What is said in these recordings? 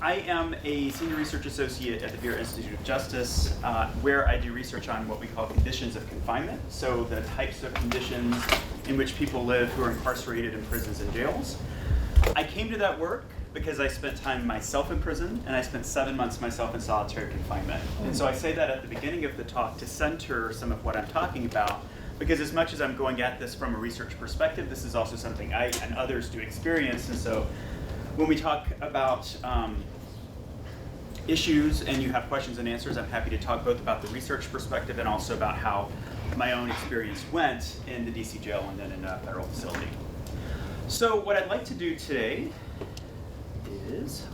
I am a senior research associate at the Bureau Institute of Justice, where I do research on what we call conditions of confinement, so the types of conditions in which people live who are incarcerated in prisons and jails. I came to that work because I spent time myself in prison, and I spent 7 months myself in solitary confinement. And so I say that at the beginning of the talk to center some of what I'm talking about, because as much as I'm going at this from a research perspective, this is also something I and others do experience. And so when we talk about issues and you have questions and answers, I'm happy to talk both about the research perspective and also about how my own experience went in the DC jail and then in a federal facility. So what I'd like to do today is,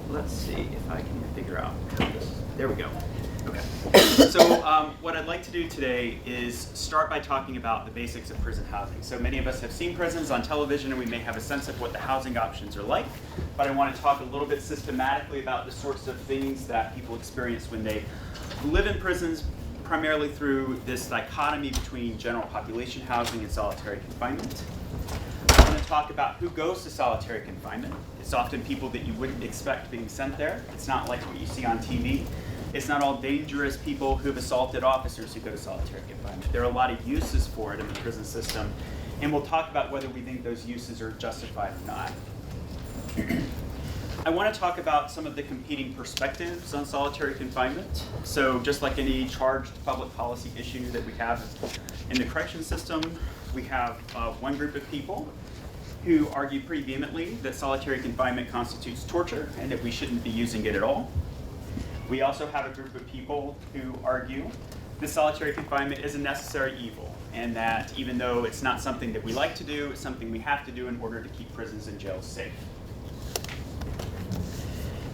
let's see if I can figure out how this, there we go. Okay. So what I'd like to do today is start by talking about the basics of prison housing. So many of us have seen prisons on television and we may have a sense of what the housing options are like, but I want to talk a little bit systematically about the sorts of things that people experience when they live in prisons, primarily through this dichotomy between general population housing and solitary confinement. I want to talk about who goes to solitary confinement. It's often people that you wouldn't expect being sent there. It's not like what you see on TV. It's not all dangerous people who've assaulted officers who go to solitary confinement. There are a lot of uses for it in the prison system, and we'll talk about whether we think those uses are justified or not. I want to talk about some of the competing perspectives on solitary confinement. So just like any charged public policy issue that we have in the correction system, we have one group of people who argue pretty vehemently that solitary confinement constitutes torture and that we shouldn't be using it at all. We also have a group of people who argue that solitary confinement is a necessary evil, and that even though it's not something that we like to do, it's something we have to do in order to keep prisons and jails safe.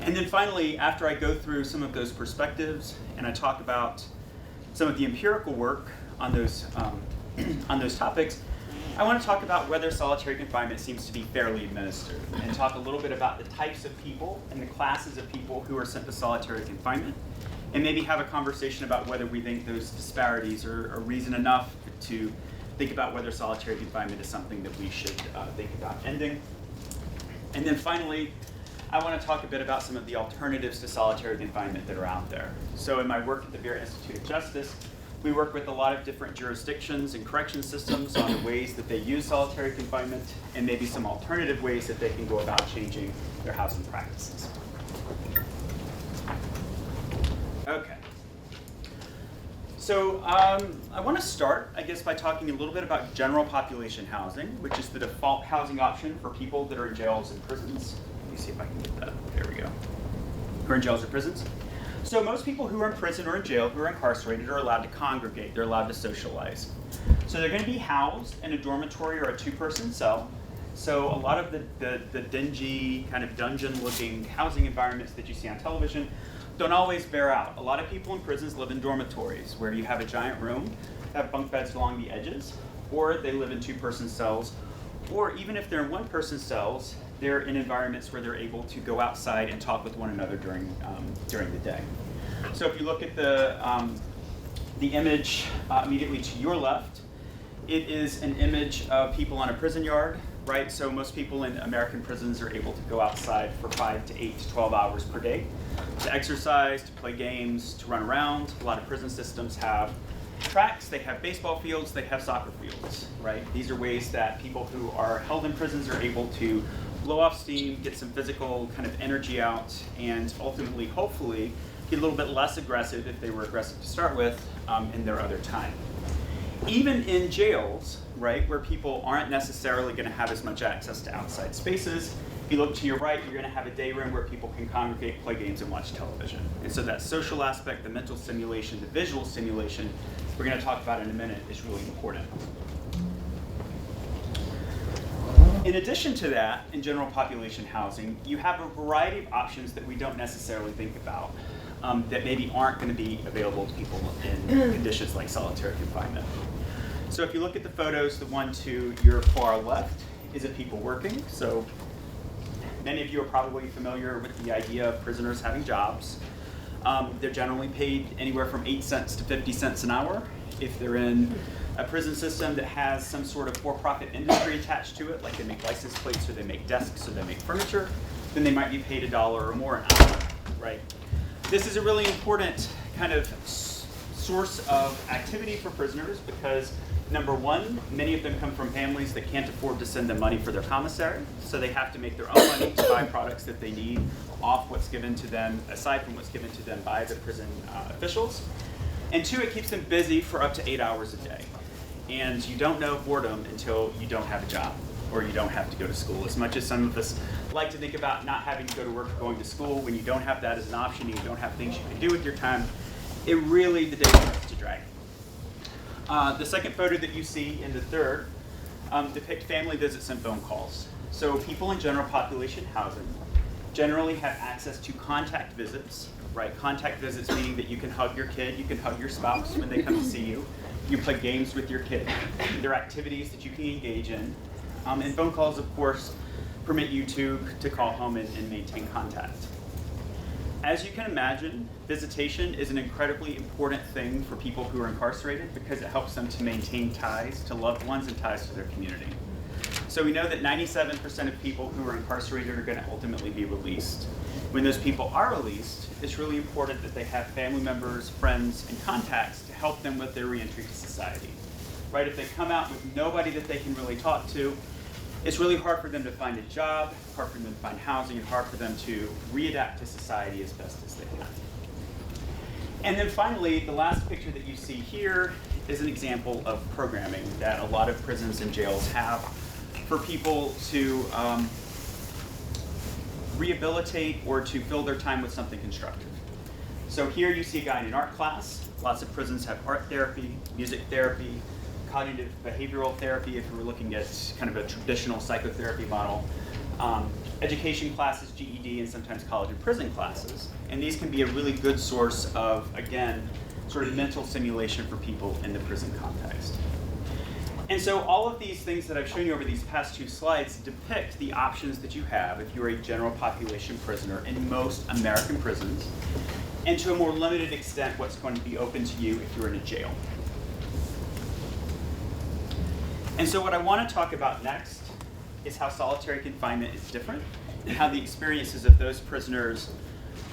And then finally, after I go through some of those perspectives and I talk about some of the empirical work on those topics, I want to talk about whether solitary confinement seems to be fairly administered, and talk a little bit about the types of people and the classes of people who are sent to solitary confinement, and maybe have a conversation about whether we think those disparities are reason enough to think about whether solitary confinement is something that we should think about ending. And then finally, I want to talk a bit about some of the alternatives to solitary confinement that are out there. So in my work at the Bureau Institute of Justice, we work with a lot of different jurisdictions and correction systems on the ways that they use solitary confinement and maybe some alternative ways that they can go about changing their housing practices. Okay. So I want to start, I guess, by talking a little bit about general population housing, which is the default housing option for people that are in jails and prisons. Let me see if I can get that. There we go. Who are in jails or prisons. So most people who are in prison or in jail who are incarcerated are allowed to congregate. They're allowed to socialize. So they're going to be housed in a dormitory or a two-person cell. So a lot of the dingy, kind of dungeon-looking housing environments that you see on television don't always bear out. A lot of people in prisons live in dormitories where you have a giant room, have bunk beds along the edges, or they live in two-person cells, or even if they're in one-person cells, they're in environments where they're able to go outside and talk with one another during the day. So if you look at the image immediately to your left, it is an image of people on a prison yard, right? So most people in American prisons are able to go outside for 5 to 8 to 12 hours per day to exercise, to play games, to run around. A lot of prison systems have tracks, they have baseball fields, they have soccer fields, right? These are ways that people who are held in prisons are able to blow off steam, get some physical kind of energy out, and ultimately, hopefully, get a little bit less aggressive if they were aggressive to start with in their other time. Even in jails, right, where people aren't necessarily going to have as much access to outside spaces, if you look to your right, you're going to have a day room where people can congregate, play games, and watch television. And so that social aspect, the mental stimulation, the visual stimulation, we're going to talk about in a minute, is really important. In addition to that, in general population housing, you have a variety of options that we don't necessarily think about that maybe aren't going to be available to people in conditions like solitary confinement. So if you look at the photos, the one to your far left is of people working. So many of you are probably familiar with the idea of prisoners having jobs. They're generally paid anywhere from 8 cents to 50 cents an hour. If they're in a prison system that has some sort of for-profit industry attached to it, like they make license plates or they make desks or they make furniture, then they might be paid $1 or more an hour, right? This is a really important kind of source of activity for prisoners because, number one, many of them come from families that can't afford to send them money for their commissary, so they have to make their own money to buy products that they need off what's given to them, aside from what's given to them by the prison officials. And two, it keeps them busy for up to 8 hours a day. And you don't know boredom until you don't have a job or you don't have to go to school. As much as some of us like to think about not having to go to work or going to school, when you don't have that as an option, you don't have things you can do with your time, the day starts to drag. The second photo that you see in the third depict family visits and phone calls. So people in general population housing generally have access to contact visits, right? Contact visits meaning that you can hug your kid, you can hug your spouse when they come to see you. You play games with your kid. There are activities that you can engage in. And phone calls, of course, permit you to call home and maintain contact. As you can imagine, visitation is an incredibly important thing for people who are incarcerated because it helps them to maintain ties to loved ones and ties to their community. So we know that 97% of people who are incarcerated are going to ultimately be released. When those people are released, it's really important that they have family members, friends, and contacts to help them with their reentry to society. Right? If they come out with nobody that they can really talk to, it's really hard for them to find a job, hard for them to find housing, and hard for them to readapt to society as best as they can. And then finally, the last picture that you see here is an example of programming that a lot of prisons and jails have for people to rehabilitate or to fill their time with something constructive. So here you see a guy in an art class. Lots of prisons have art therapy, music therapy, cognitive behavioral therapy if we're looking at kind of a traditional psychotherapy model, education classes, GED, and sometimes college and prison classes. And these can be a really good source of, again, sort of mental stimulation for people in the prison context. And so all of these things that I've shown you over these past two slides depict the options that you have if you're a general population prisoner in most American prisons, and to a more limited extent, what's going to be open to you if you're in a jail. And so what I want to talk about next is how solitary confinement is different and how the experiences of those prisoners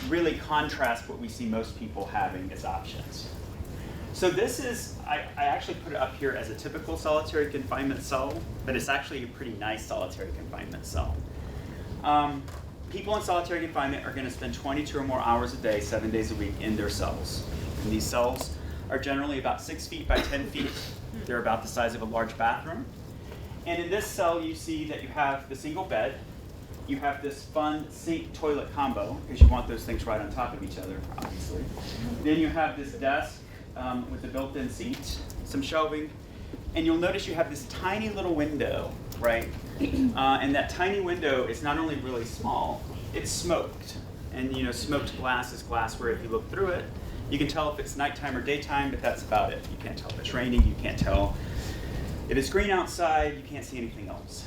really contrast what we see most people having as options. So this is, I actually put it up here as a typical solitary confinement cell, but it's actually a pretty nice solitary confinement cell. People in solitary confinement are going to spend 22 or more hours a day, 7 days a week in their cells. And these cells are generally about 6 feet by 10 feet. They're about the size of a large bathroom. And in this cell, you see that you have the single bed. You have this fun sink-toilet combo, because you want those things right on top of each other, obviously. Then you have this desk with a built-in seat, some shelving, and you'll notice you have this tiny little window, right? And that tiny window is not only really small, it's smoked. And you know, smoked glass is glass where if you look through it, you can tell if it's nighttime or daytime, but that's about it. You can't tell if it's raining, you can't tell if it's green outside, you can't see anything else.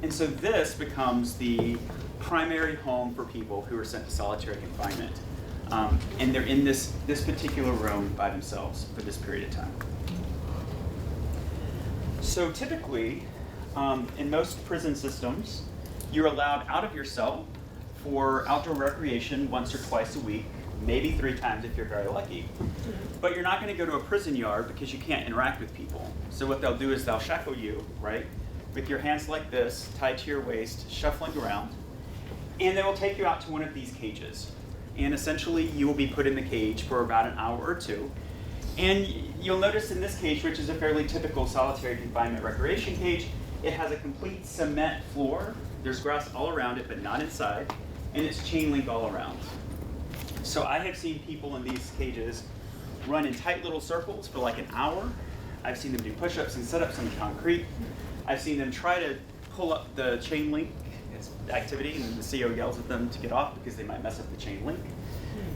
And so this becomes the primary home for people who are sent to solitary confinement. And they're in this particular room by themselves for this period of time. So typically, in most prison systems, you're allowed out of your cell for outdoor recreation once or twice a week, maybe 3 times if you're very lucky. But you're not going to go to a prison yard because you can't interact with people. So what they'll do is they'll shackle you, right, with your hands like this, tied to your waist, shuffling around, and they will take you out to one of these cages. And essentially, you will be put in the cage for about an hour or two. And you'll notice in this cage, which is a fairly typical solitary confinement recreation cage, it has a complete cement floor. There's grass all around it, but not inside. And it's chain link all around. So I have seen people in these cages run in tight little circles for like an hour. I've seen them do push-ups and sit-ups on the concrete. I've seen them try to pull up the chain link activity, and the CO yells at them to get off because they might mess up the chain link.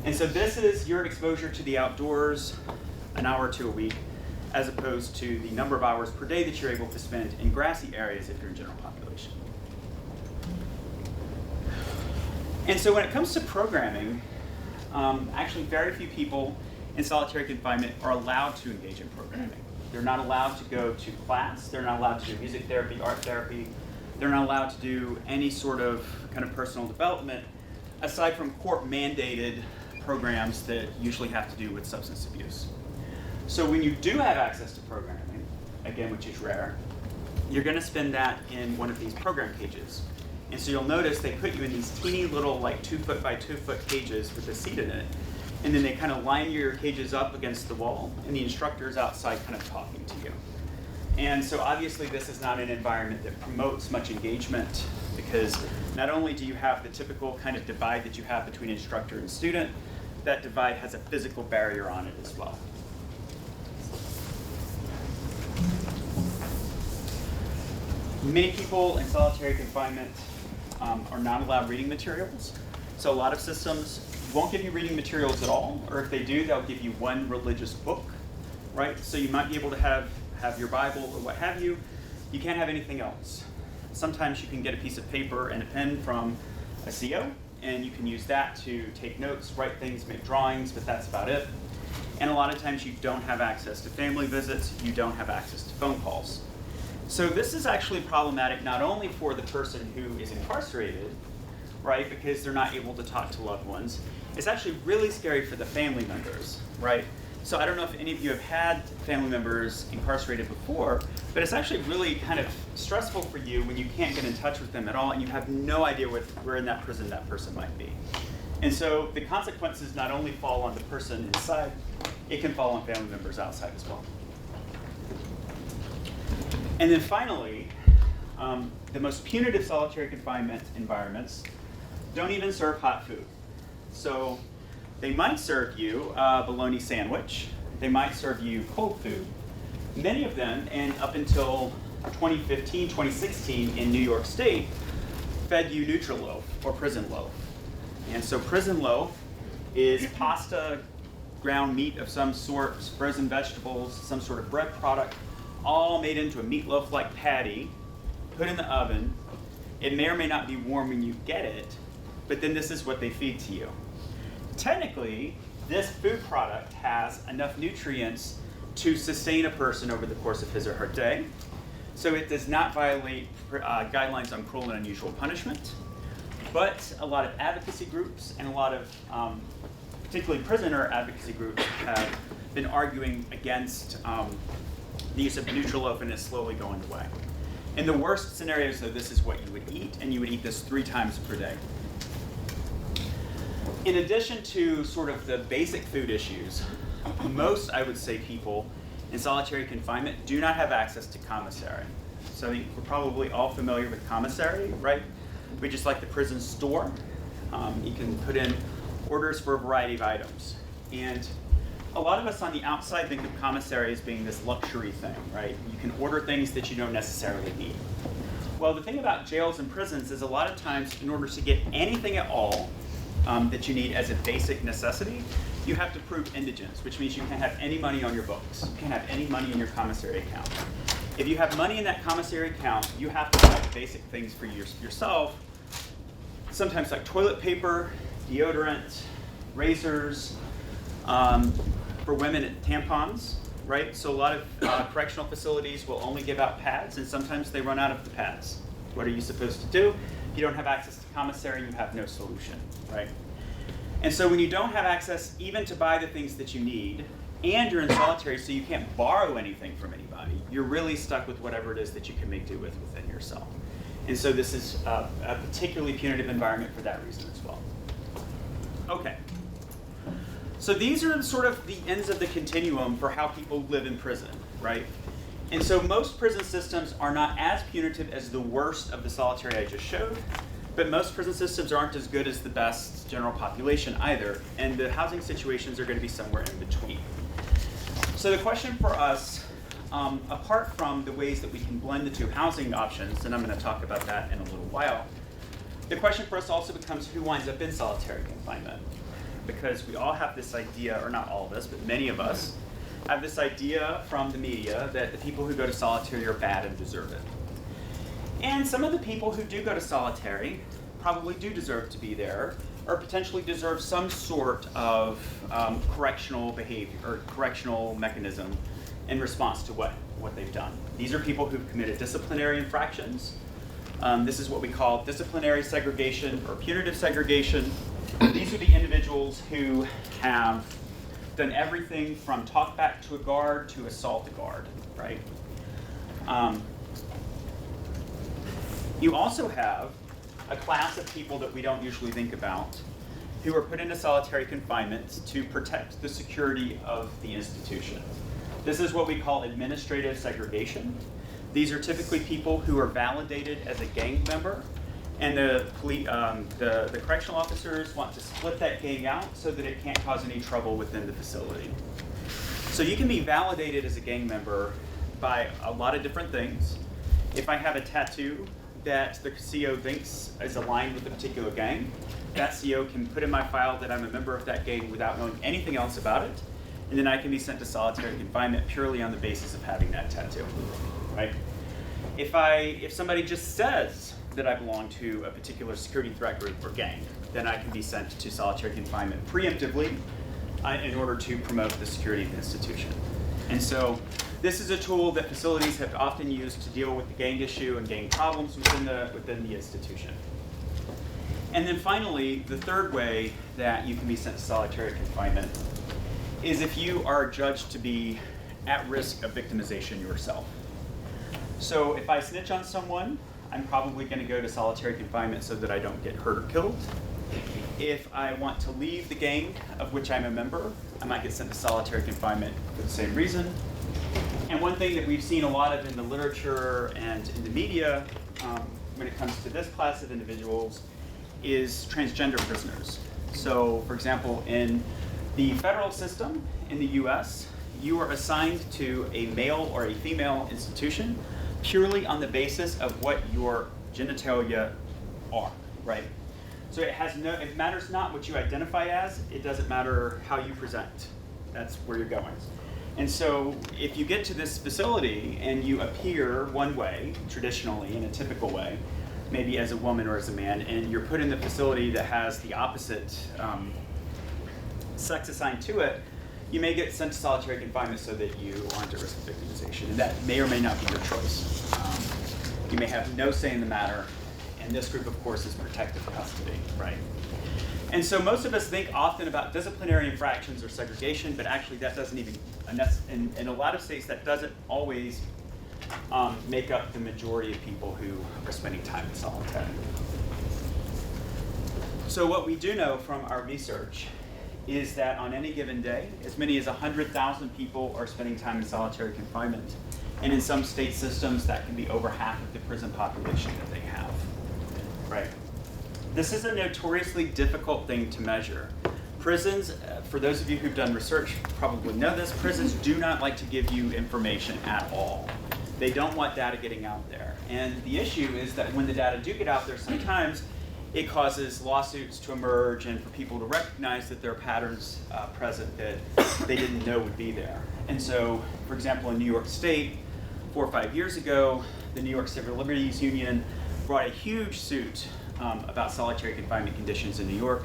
And so this is your exposure to the outdoors, an hour or two a week, as opposed to the number of hours per day that you're able to spend in grassy areas if you're in general population. And so when it comes to programming, actually very few people in solitary confinement are allowed to engage in programming. They're not allowed to go to class. They're not allowed to do music therapy, art therapy. They're not allowed to do any sort of kind of personal development aside from court-mandated programs that usually have to do with substance abuse. So when you do have access to programming, again, which is rare, you're going to spend that in one of these program cages. And so you'll notice they put you in these teeny little, like 2 foot by 2 foot cages with a seat in it. And then they kind of line your cages up against the wall, and the instructor's outside kind of talking to you. And so obviously this is not an environment that promotes much engagement, because not only do you have the typical kind of divide that you have between instructor and student, that divide has a physical barrier on it as well. Many people in solitary confinement are not allowed reading materials. So a lot of systems won't give you reading materials at all, or if they do, they'll give you one religious book, right? So you might be able to have your Bible or what have you. You can't have anything else. Sometimes you can get a piece of paper and a pen from a CO, and you can use that to take notes, write things, make drawings, but that's about it. And a lot of times you don't have access to family visits, you don't have access to phone calls. So this is actually problematic not only for the person who is incarcerated, right, because they're not able to talk to loved ones. It's actually really scary for the family members, right? So I don't know if any of you have had family members incarcerated before, but it's actually really kind of stressful for you when you can't get in touch with them at all and you have no idea where in that prison that person might be. And so the consequences not only fall on the person inside, it can fall on family members outside as well. And then finally, the most punitive solitary confinement environments don't even serve hot food. So they might serve you a bologna sandwich. They might serve you cold food. Many of them, and up until 2015, 2016 in New York State, fed you Nutriloaf or prison loaf. And so prison loaf is pasta, ground meat of some sort, frozen vegetables, some sort of bread product, all made into a meatloaf-like patty, put in the oven. It may or may not be warm when you get it, but then this is what they feed to you. Technically, this food product has enough nutrients to sustain a person over the course of his or her day. So it does not violate guidelines on cruel and unusual punishment. But a lot of advocacy groups and a lot of particularly prisoner advocacy groups have been arguing against the use of Nutriloaf, and it's slowly going away. In the worst scenarios, though, this is what you would eat, and you would eat this 3 times per day. In addition to sort of the basic food issues, most, I would say, people in solitary confinement do not have access to commissary. So we're probably all familiar with commissary, right? We just like the prison store. You can put in orders for a variety of items. And a lot of us on the outside think of commissary as being this luxury thing, right? You can order things that you don't necessarily need. Well, the thing about jails and prisons is a lot of times, in order to get anything at all that you need as a basic necessity, you have to prove indigence, which means you can't have any money on your books. You can't have any money in your commissary account. If you have money in that commissary account, you have to buy basic things for yourself, sometimes like toilet paper, deodorant, razors, for women, tampons, right? So a lot of correctional facilities will only give out pads, and sometimes they run out of the pads. What are you supposed to do? If you don't have access to commissary, you have no solution, right? And so when you don't have access even to buy the things that you need, and you're in solitary, so you can't borrow anything from anybody, you're really stuck with whatever it is that you can make do with within yourself. And so this is a particularly punitive environment for that reason as well. Okay. So these are sort of the ends of the continuum for how people live in prison, right? And so most prison systems are not as punitive as the worst of the solitary I just showed, but most prison systems aren't as good as the best general population either, and the housing situations are going to be somewhere in between. So the question for us, apart from the ways that we can blend the two housing options, and I'm going to talk about that in a little while, the question for us also becomes who winds up in solitary confinement. Because we all have this idea, or not all of us, but many of us, have this idea from the media that the people who go to solitary are bad and deserve it. And some of the people who do go to solitary probably do deserve to be there, or potentially deserve some sort of correctional behavior, or correctional mechanism in response to what they've done. These are people who've committed disciplinary infractions. This is what we call disciplinary segregation or punitive segregation. These are the individuals who have done everything from talk back to a guard to assault a guard, right? You also have a class of people that we don't usually think about who are put into solitary confinement to protect the security of the institution. This is what we call administrative segregation. These are typically people who are validated as a gang member, and the correctional officers want to split that gang out so that it can't cause any trouble within the facility. So you can be validated as a gang member by a lot of different things. If I have a tattoo that the CO thinks is aligned with a particular gang, that CO can put in my file that I'm a member of that gang without knowing anything else about it, and then I can be sent to solitary confinement purely on the basis of having that tattoo, right? If somebody just says that I belong to a particular security threat group or gang, then I can be sent to solitary confinement preemptively in order to promote the security of the institution. And so this is a tool that facilities have often used to deal with the gang issue and gang problems within the institution. And then finally, the third way that you can be sent to solitary confinement is if you are judged to be at risk of victimization yourself. So if I snitch on someone, I'm probably going to go to solitary confinement so that I don't get hurt or killed. If I want to leave the gang of which I'm a member, I might get sent to solitary confinement for the same reason. And one thing that we've seen a lot of in the literature and in the media when it comes to this class of individuals is transgender prisoners. So, for example, in the federal system in the US, you are assigned to a male or a female institution purely on the basis of what your genitalia are, right? So it matters not what you identify as, it doesn't matter how you present. That's where you're going. And so if you get to this facility and you appear one way, traditionally, in a typical way, maybe as a woman or as a man, and you're put in the facility that has the opposite sex assigned to it, you may get sent to solitary confinement so that you aren't at risk of victimization. And that may or may not be your choice. You may have no say in the matter, and this group, of course, is protective custody, right? And so most of us think often about disciplinary infractions or segregation, but actually that doesn't even, in a lot of states, that doesn't always make up the majority of people who are spending time in solitary. So what we do know from our research is that on any given day, as many as 100,000 people are spending time in solitary confinement. And in some state systems, that can be over half of the prison population that they have, right? This is a notoriously difficult thing to measure. Prisons, for those of you who've done research, probably know this, prisons do not like to give you information at all. They don't want data getting out there. And the issue is that when the data do get out there, sometimes it causes lawsuits to emerge and for people to recognize that there are patterns present that they didn't know would be there. And so, for example, in New York State, 4 or 5 years ago, the New York Civil Liberties Union brought a huge suit about solitary confinement conditions in New York.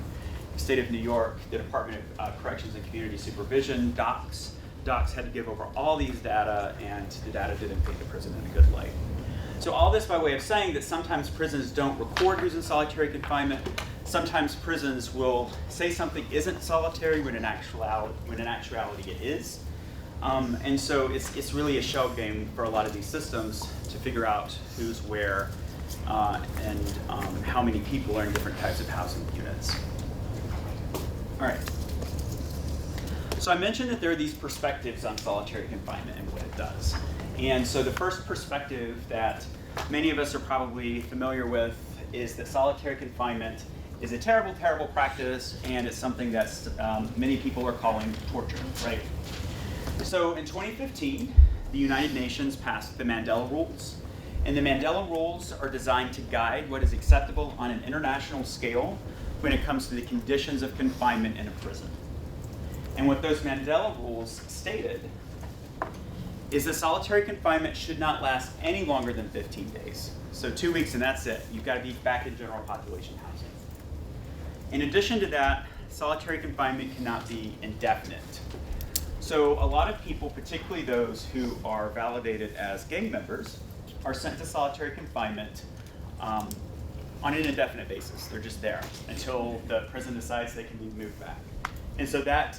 The state of New York, the Department of Corrections and Community Supervision, docs had to give over all these data, and the data didn't paint the prison in a good light. So all this by way of saying that sometimes prisons don't record who's in solitary confinement. Sometimes prisons will say something isn't solitary when in actuality it is. And so it's really a shell game for a lot of these systems to figure out who's where and how many people are in different types of housing units. All right. So I mentioned that there are these perspectives on solitary confinement and what it does. And so the first perspective that many of us are probably familiar with is that solitary confinement is a terrible, terrible practice, and it's something that many people are calling torture, right? So in 2015, the United Nations passed the Mandela Rules. And the Mandela Rules are designed to guide what is acceptable on an international scale when it comes to the conditions of confinement in a prison. And what those Mandela Rules stated is that solitary confinement should not last any longer than 15 days. So 2 weeks and that's it. You've got to be back in general population housing. In addition to that, solitary confinement cannot be indefinite. So a lot of people, particularly those who are validated as gang members, are sent to solitary confinement on an indefinite basis. They're just there until the prison decides they can be moved back. And so that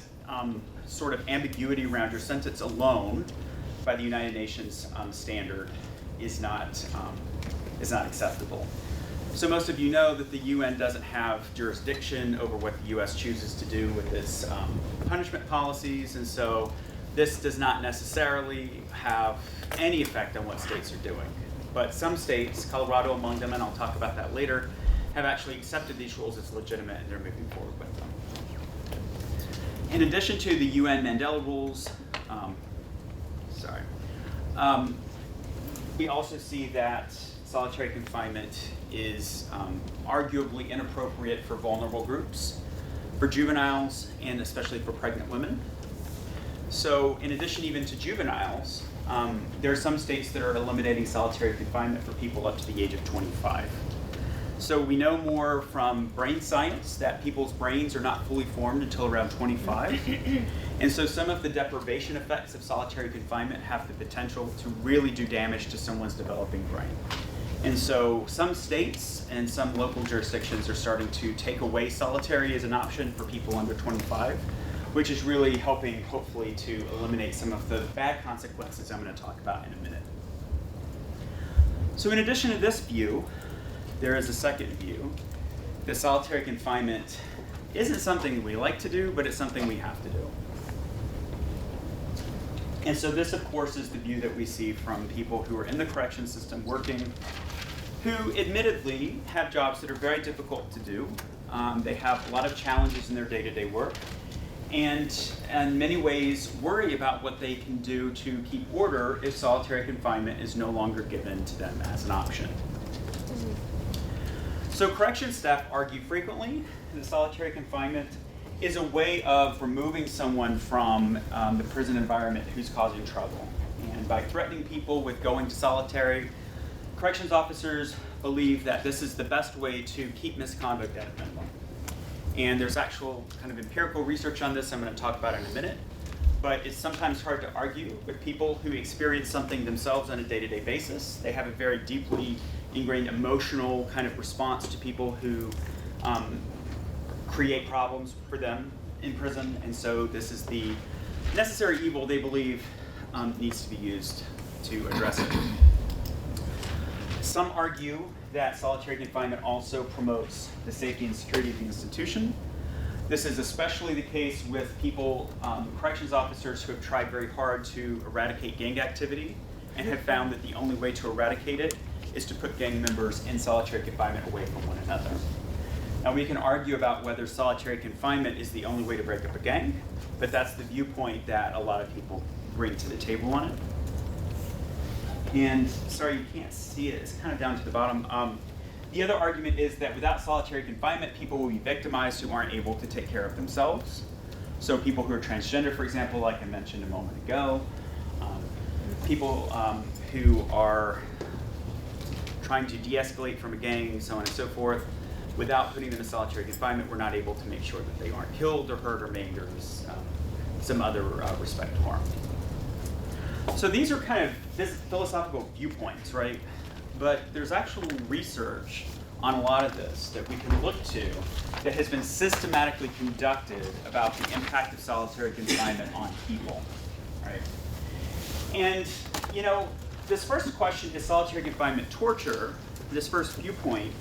sort of ambiguity around your sentence alone by the United Nations standard is not acceptable. So most of you know that the UN doesn't have jurisdiction over what the US chooses to do with its punishment policies, and so this does not necessarily have any effect on what states are doing. But some states, Colorado among them, and I'll talk about that later, have actually accepted these rules as legitimate and they're moving forward with them. In addition to the UN Mandela Rules, we also see that solitary confinement is arguably inappropriate for vulnerable groups, for juveniles, and especially for pregnant women. So in addition even to juveniles, there are some states that are eliminating solitary confinement for people up to the age of 25. So we know more from brain science that people's brains are not fully formed until around 25. And so some of the deprivation effects of solitary confinement have the potential to really do damage to someone's developing brain. And so some states and some local jurisdictions are starting to take away solitary as an option for people under 25, which is really helping, hopefully, to eliminate some of the bad consequences I'm going to talk about in a minute. So in addition to this view, there is a second view that solitary confinement isn't something we like to do, but it's something we have to do. And so this, of course, is the view that we see from people who are in the correction system working, who admittedly have jobs that are very difficult to do. They have a lot of challenges in their day-to-day work, and in many ways worry about what they can do to keep order if solitary confinement is no longer given to them as an option. So correction staff argue frequently that solitary confinement is a way of removing someone from the prison environment who's causing trouble. And by threatening people with going to solitary, corrections officers believe that this is the best way to keep misconduct at a minimum. And there's actual kind of empirical research on this I'm going to talk about in a minute. But it's sometimes hard to argue with people who experience something themselves on a day-to-day basis. They have a very deeply ingrained emotional kind of response to people who create problems for them in prison. And so this is the necessary evil they believe needs to be used to address it. Some argue that solitary confinement also promotes the safety and security of the institution. This is especially the case with people, corrections officers who have tried very hard to eradicate gang activity and have found that the only way to eradicate it is to put gang members in solitary confinement away from one another. Now we can argue about whether solitary confinement is the only way to break up a gang, but that's the viewpoint that a lot of people bring to the table on it. And sorry, you can't see it, it's kind of down to the bottom. The other argument is that without solitary confinement, people will be victimized who aren't able to take care of themselves. So people who are transgender, for example, like I mentioned a moment ago, people who are trying to de-escalate from a gang, so on and so forth. Without putting them in solitary confinement, we're not able to make sure that they aren't killed or hurt or maimed or some other respect harm. So these are kind of philosophical viewpoints, right? But there's actual research on a lot of this that we can look to that has been systematically conducted about the impact of solitary confinement on people, right? And, you know, this first question, is solitary confinement torture? This first viewpoint,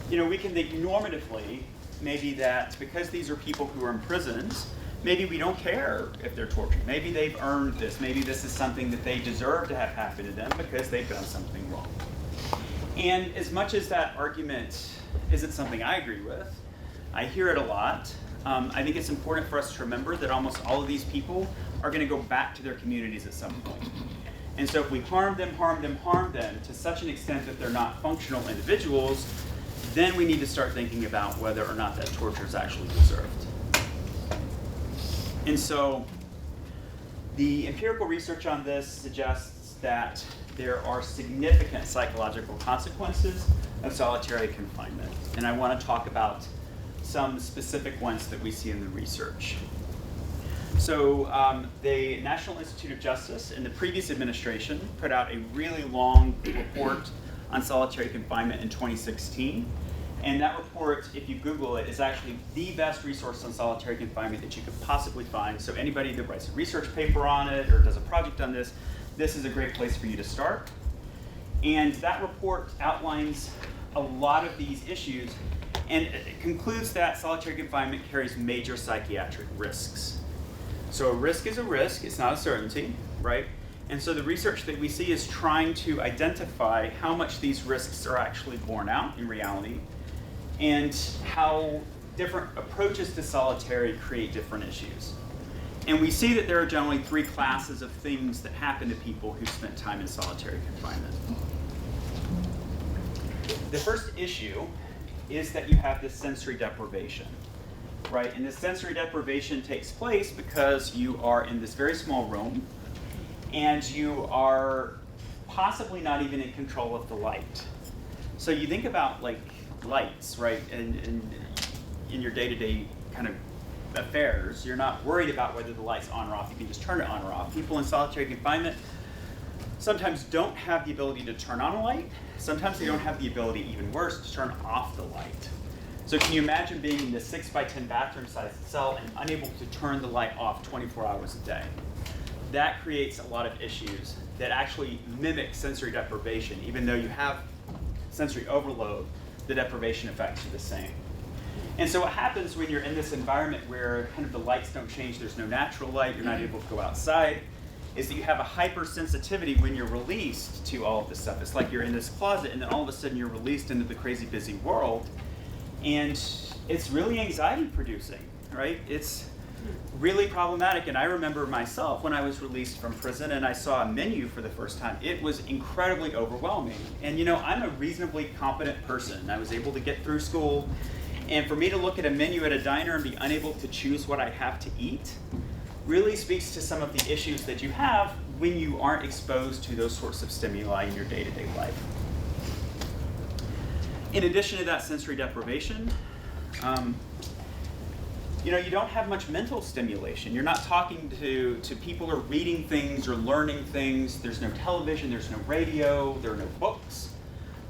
you know, we can think normatively, maybe that because these are people who are imprisoned, maybe we don't care if they're tortured. Maybe they've earned this. Maybe this is something that they deserve to have happen to them because they've done something wrong. And as much as that argument isn't something I agree with, I hear it a lot. I think it's important for us to remember that almost all of these people are going to go back to their communities at some point. And so if we harm them to such an extent that they're not functional individuals, then we need to start thinking about whether or not that torture is actually deserved. And so the empirical research on this suggests that there are significant psychological consequences of solitary confinement. And I want to talk about some specific ones that we see in the research. So the National Institute of Justice in the previous administration put out a really long report on solitary confinement in 2016. And that report, if you Google it, is actually the best resource on solitary confinement that you could possibly find. So anybody that writes a research paper on it or does a project on this, this is a great place for you to start. And that report outlines a lot of these issues, and it concludes that solitary confinement carries major psychiatric risks. So a risk is a risk, it's not a certainty, right? And so the research that we see is trying to identify how much these risks are actually borne out in reality, and how different approaches to solitary create different issues. And we see that there are generally three classes of things that happen to people who spent time in solitary confinement. The first issue is that you have this sensory deprivation, right? And this sensory deprivation takes place because you are in this very small room and you are possibly not even in control of the light. So you think about like lights, right? And in your day-to-day kind of affairs, you're not worried about whether the light's on or off. You can just turn it on or off. People in solitary confinement sometimes don't have the ability to turn on a light. Sometimes they don't have the ability, even worse, to turn off the light. So can you imagine being in this 6x10 bathroom-sized cell and unable to turn the light off 24 hours a day? That creates a lot of issues that actually mimic sensory deprivation. Even though you have sensory overload, the deprivation effects are the same. And so what happens when you're in this environment where kind of the lights don't change, there's no natural light, you're not able to go outside, is that you have a hypersensitivity when you're released to all of this stuff. It's like you're in this closet and then all of a sudden you're released into the crazy busy world, and it's really anxiety producing, right? It's really problematic. And I remember myself when I was released from prison and I saw a menu for the first time, it was incredibly overwhelming. And you know, I'm a reasonably competent person. I was able to get through school, and for me to look at a menu at a diner and be unable to choose what I have to eat really speaks to some of the issues that you have when you aren't exposed to those sorts of stimuli in your day-to-day life. In addition to that sensory deprivation, you don't have much mental stimulation. You're not talking to people or reading things or learning things. There's no television, there's no radio, there are no books,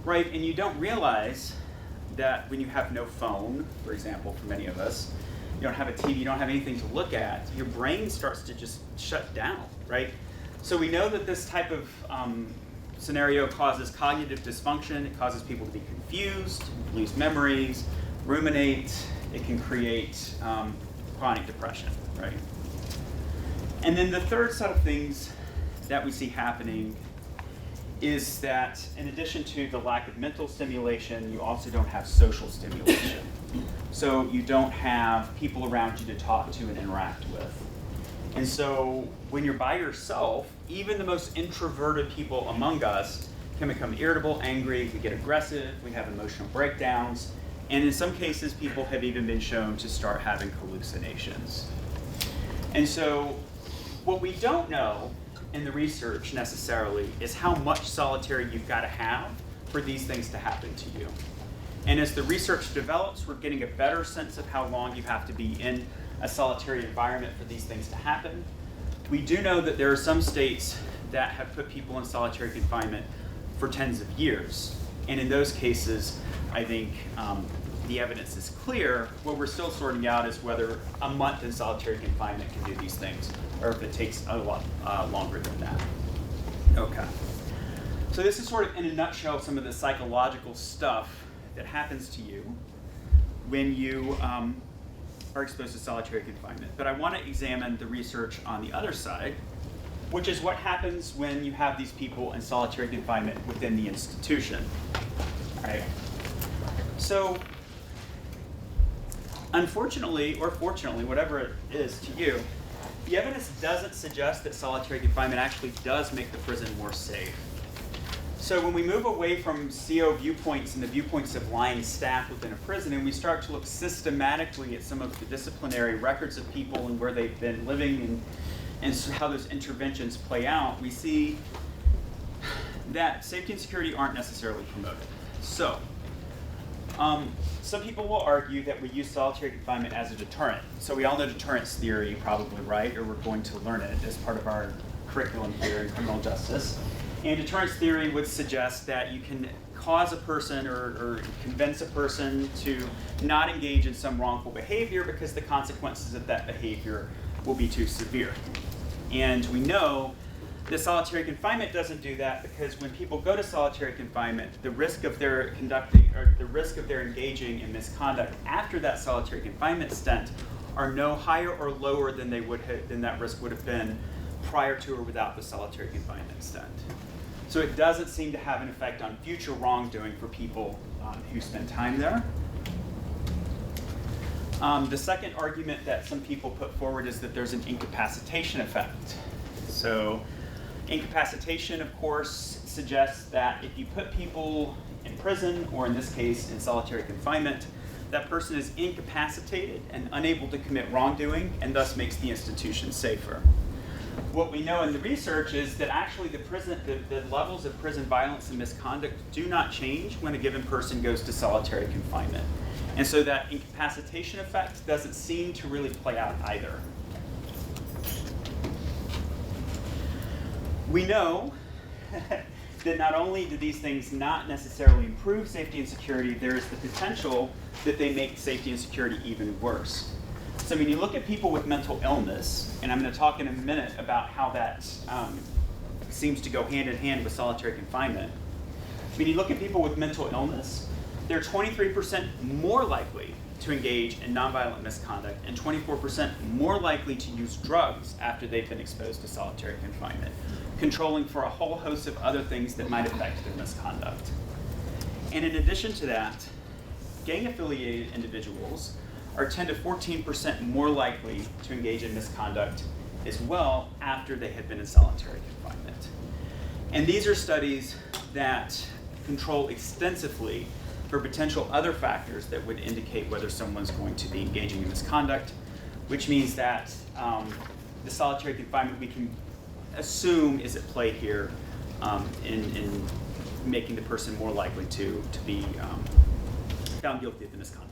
right? And you don't realize that when you have no phone, for example, for many of us, you don't have a TV, you don't have anything to look at, your brain starts to just shut down, right? So we know that this type of scenario causes cognitive dysfunction. It causes people to be confused, lose memories, ruminate. It can create chronic depression, right? And then the third set of things that we see happening is that in addition to the lack of mental stimulation, you also don't have social stimulation. So you don't have people around you to talk to and interact with. And so when you're by yourself, even the most introverted people among us can become irritable, angry, we get aggressive, we have emotional breakdowns, and in some cases people have even been shown to start having hallucinations. And so what we don't know in the research necessarily is how much solitary you've got to have for these things to happen to you. And as the research develops, we're getting a better sense of how long you have to be in a solitary environment for these things to happen. We do know that there are some states that have put people in solitary confinement for tens of years. And in those cases, I think the evidence is clear. What we're still sorting out is whether a month in solitary confinement can do these things, or if it takes a lot longer than that. Okay. So this is sort of, in a nutshell, some of the psychological stuff that happens to you when you are exposed to solitary confinement. But I want to examine the research on the other side, which is what happens when you have these people in solitary confinement within the institution. All right. So, unfortunately, or fortunately, whatever it is to you, the evidence doesn't suggest that solitary confinement actually does make the prison more safe. So when we move away from CO viewpoints and the viewpoints of line staff within a prison, and we start to look systematically at some of the disciplinary records of people and where they've been living and how those interventions play out, we see that safety and security aren't necessarily promoted. So Some people will argue that we use solitary confinement as a deterrent. So we all know deterrence theory, probably, right? Or we're going to learn it as part of our curriculum here in criminal justice. And deterrence theory would suggest that you can cause a person or convince a person to not engage in some wrongful behavior because the consequences of that behavior will be too severe. And we know that solitary confinement doesn't do that because when people go to solitary confinement, the risk of their engaging in misconduct after that solitary confinement stint are no higher or lower than than that risk would have been prior to or without the solitary confinement stint. So it doesn't seem to have an effect on future wrongdoing for people who spend time there. The second argument that some people put forward is that there's an incapacitation effect. So incapacitation, of course, suggests that if you put people in prison, or in this case, in solitary confinement, that person is incapacitated and unable to commit wrongdoing and thus makes the institution safer. What we know in the research is that actually the levels of prison violence and misconduct do not change when a given person goes to solitary confinement. And so that incapacitation effect doesn't seem to really play out either. We know that not only do these things not necessarily improve safety and security, there is the potential that they make safety and security even worse. So when you look at people with mental illness, and I'm going to talk in a minute about how that seems to go hand in hand with solitary confinement. When you look at people with mental illness, they're 23% more likely to engage in nonviolent misconduct and 24% more likely to use drugs after they've been exposed to solitary confinement, controlling for a whole host of other things that might affect their misconduct. And in addition to that, gang-affiliated individuals are 10 to 14% more likely to engage in misconduct as well after they had been in solitary confinement. And these are studies that control extensively for potential other factors that would indicate whether someone's going to be engaging in misconduct, which means that the solitary confinement we can assume is at play here in making the person more likely to be found guilty of the misconduct.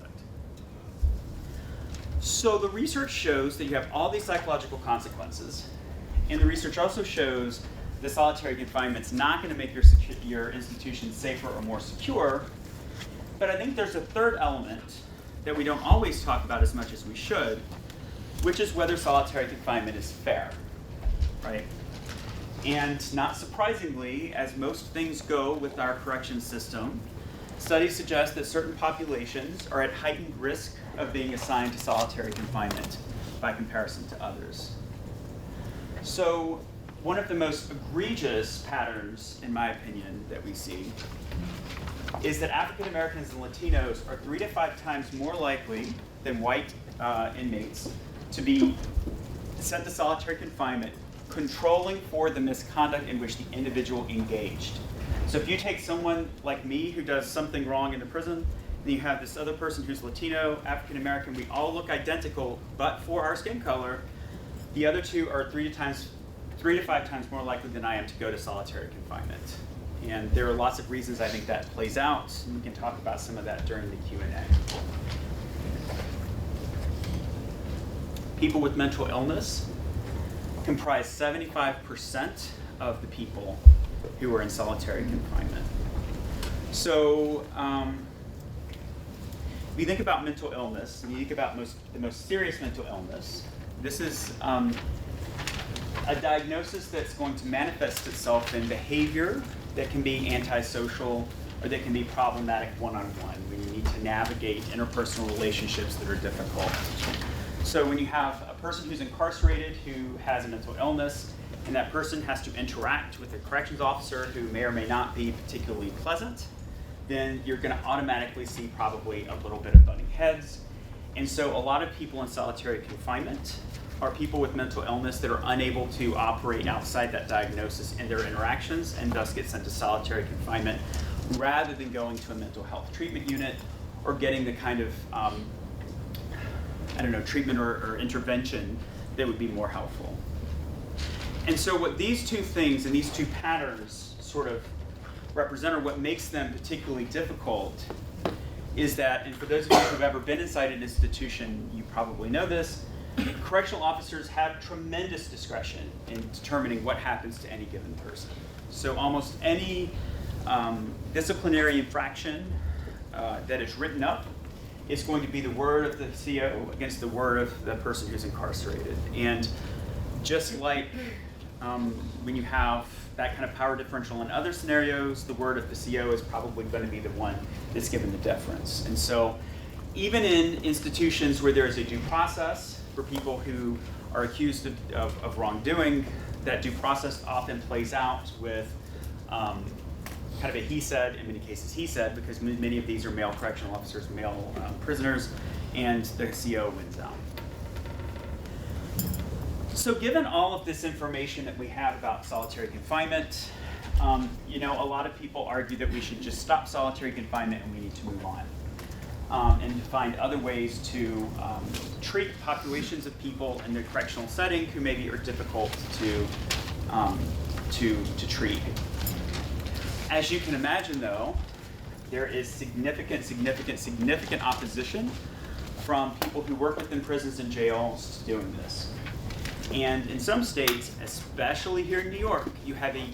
So the research shows that you have all these psychological consequences, and the research also shows that solitary confinement's not going to make your institution safer or more secure. But I think there's a third element that we don't always talk about as much as we should, which is whether solitary confinement is fair, right? And not surprisingly, as most things go with our correction system, studies suggest that certain populations are at heightened risk of being assigned to solitary confinement by comparison to others. So one of the most egregious patterns, in my opinion, that we see is that African Americans and Latinos are 3 to 5 times more likely than white inmates to be sent to solitary confinement, controlling for the misconduct in which the individual engaged. So if you take someone like me who does something wrong in the prison, then you have this other person who's Latino, African American, we all look identical, but for our skin color, the other two are 3 to 5 times more likely than I am to go to solitary confinement. And there are lots of reasons I think that plays out, and we can talk about some of that during the Q&A. People with mental illness comprise 75% of the people who are in solitary confinement. So if you think about mental illness, and you think about the most serious mental illness, this is a diagnosis that's going to manifest itself in behavior that can be antisocial or that can be problematic one-on-one when you need to navigate interpersonal relationships that are difficult. So when you have a person who's incarcerated who has a mental illness, and that person has to interact with a corrections officer who may or may not be particularly pleasant, then you're going to automatically see probably a little bit of butting heads. And so a lot of people in solitary confinement are people with mental illness that are unable to operate outside that diagnosis in their interactions and thus get sent to solitary confinement rather than going to a mental health treatment unit or getting the kind of treatment or intervention that would be more helpful. And so what these two things and these two patterns sort of represent, or what makes them particularly difficult, is that, and for those of you who've ever been inside an institution, you probably know this, correctional officers have tremendous discretion in determining what happens to any given person. So almost any disciplinary infraction that is written up is going to be the word of the CO against the word of the person who's incarcerated. And just like when you have that kind of power differential in other scenarios, the word of the CO is probably going to be the one that's given the deference. And so even in institutions where there is a due process for people who are accused of wrongdoing, that due process often plays out with kind of a he said, in many cases he said, because many of these are male correctional officers, male prisoners, and the CO wins out. So given all of this information that we have about solitary confinement, a lot of people argue that we should just stop solitary confinement and we need to move on. And to find other ways to treat populations of people in the correctional setting who maybe are difficult to treat. As you can imagine, though, there is significant opposition from people who work within prisons and jails to doing this. And in some states, especially here in New York, you have a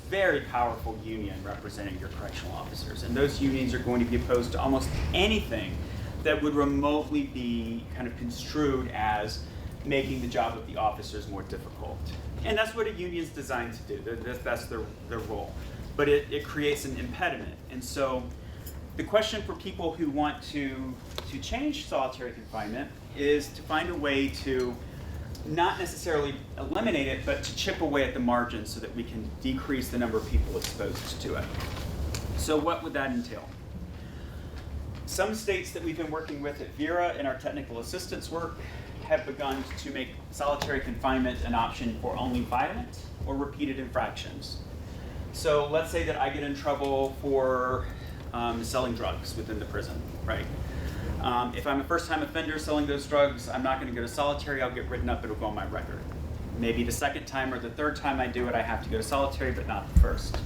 very powerful union representing your correctional officers. And those unions are going to be opposed to almost anything that would remotely be kind of construed as making the job of the officers more difficult. And that's what a union's designed to do. That's their role. But it creates an impediment. And so the question for people who want to change solitary confinement is to find a way to not necessarily eliminate it, but to chip away at the margins so that we can decrease the number of people exposed to it. So what would that entail? Some states that we've been working with at Vera in our technical assistance work have begun to make solitary confinement an option for only violent or repeated infractions. So let's say that I get in trouble for selling drugs within the prison, right? If I'm a first-time offender selling those drugs, I'm not going to go to solitary. I'll get written up. It'll go on my record. Maybe the second time or the third time I do it, I have to go to solitary, but not the first.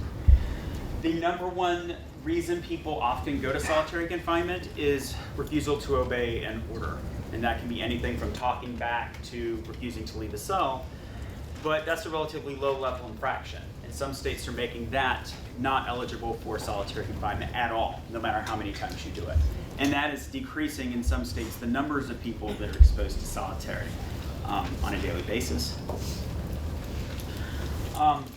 The number one reason people often go to solitary confinement is refusal to obey an order. And that can be anything from talking back to refusing to leave a cell. But that's a relatively low-level infraction. And some states are making that not eligible for solitary confinement at all, no matter how many times you do it. And that is decreasing in some states the numbers of people that are exposed to solitary on a daily basis.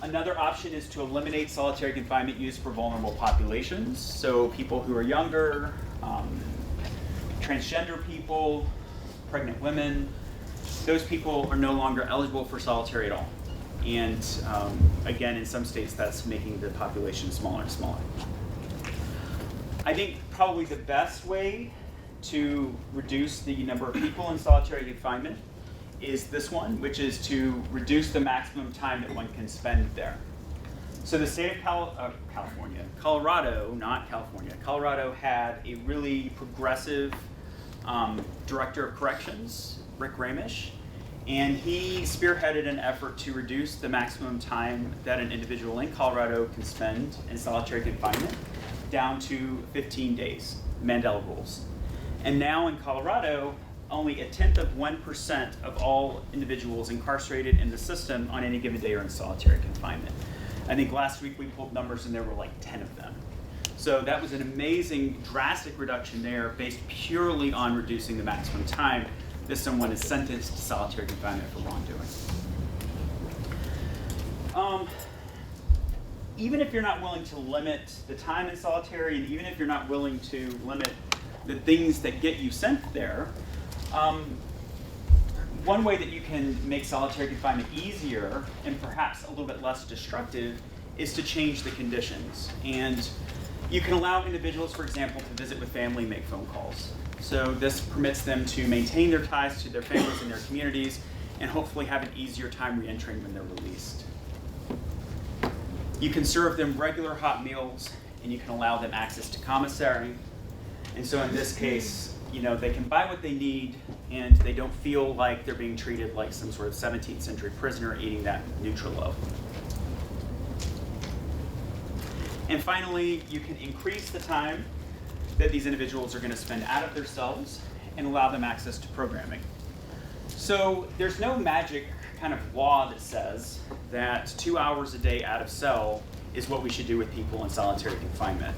Another option is to eliminate solitary confinement use for vulnerable populations. So people who are younger, transgender people, pregnant women, those people are no longer eligible for solitary at all. And again, in some states, that's making the population smaller and smaller. I think probably the best way to reduce the number of people in solitary confinement is this one, which is to reduce the maximum time that one can spend there. So the state of Colorado had a really progressive director of corrections, Rick Ramish, and he spearheaded an effort to reduce the maximum time that an individual in Colorado can spend in solitary confinement down to 15 days, Mandela Rules. And now in Colorado, only 0.1% of all individuals incarcerated in the system on any given day are in solitary confinement. I think last week we pulled numbers and there were like 10 of them. So that was an amazing, drastic reduction there based purely on reducing the maximum time that someone is sentenced to solitary confinement for wrongdoing. Even if you're not willing to limit the time in solitary, and even if you're not willing to limit the things that get you sent there, one way that you can make solitary confinement easier and perhaps a little bit less destructive is to change the conditions. And you can allow individuals, for example, to visit with family and make phone calls. So this permits them to maintain their ties to their families and their communities and hopefully have an easier time reentering when they're released. You can serve them regular hot meals and you can allow them access to commissary. And so in this case, they can buy what they need and they don't feel like they're being treated like some sort of 17th century prisoner eating that Nutrilo. And finally, you can increase the time that these individuals are going to spend out of their cells and allow them access to programming. So there's no magic kind of law that says that 2 hours a day out of cell is what we should do with people in solitary confinement.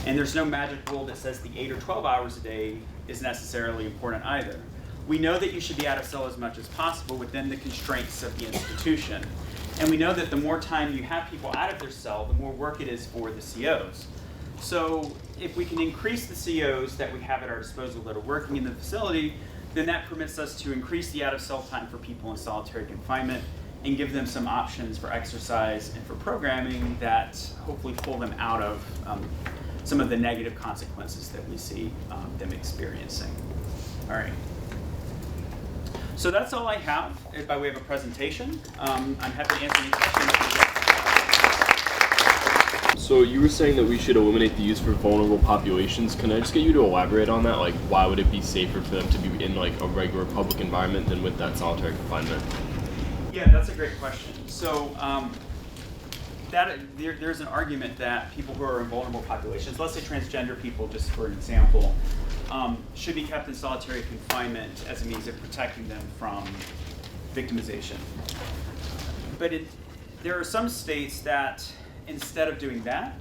And there's no magic rule that says the 8 or 12 hours a day is necessarily important either. We know that you should be out of cell as much as possible within the constraints of the institution. And we know that the more time you have people out of their cell, the more work it is for the COs. So if we can increase the COs that we have at our disposal that are working in the facility, then that permits us to increase the out-of-cell time for people in solitary confinement and give them some options for exercise and for programming that hopefully pull them out of some of the negative consequences that we see them experiencing. All right. So that's all I have by way of a presentation. I'm happy to answer any questions. So you were saying that we should eliminate the use for vulnerable populations. Can I just get you to elaborate on that? Like, why would it be safer for them to be in like a regular public environment than with that solitary confinement? Yeah, that's a great question. So there's an argument that people who are in vulnerable populations, let's say transgender people, just for an example, should be kept in solitary confinement as a means of protecting them from victimization. But there are some states that, instead of doing that,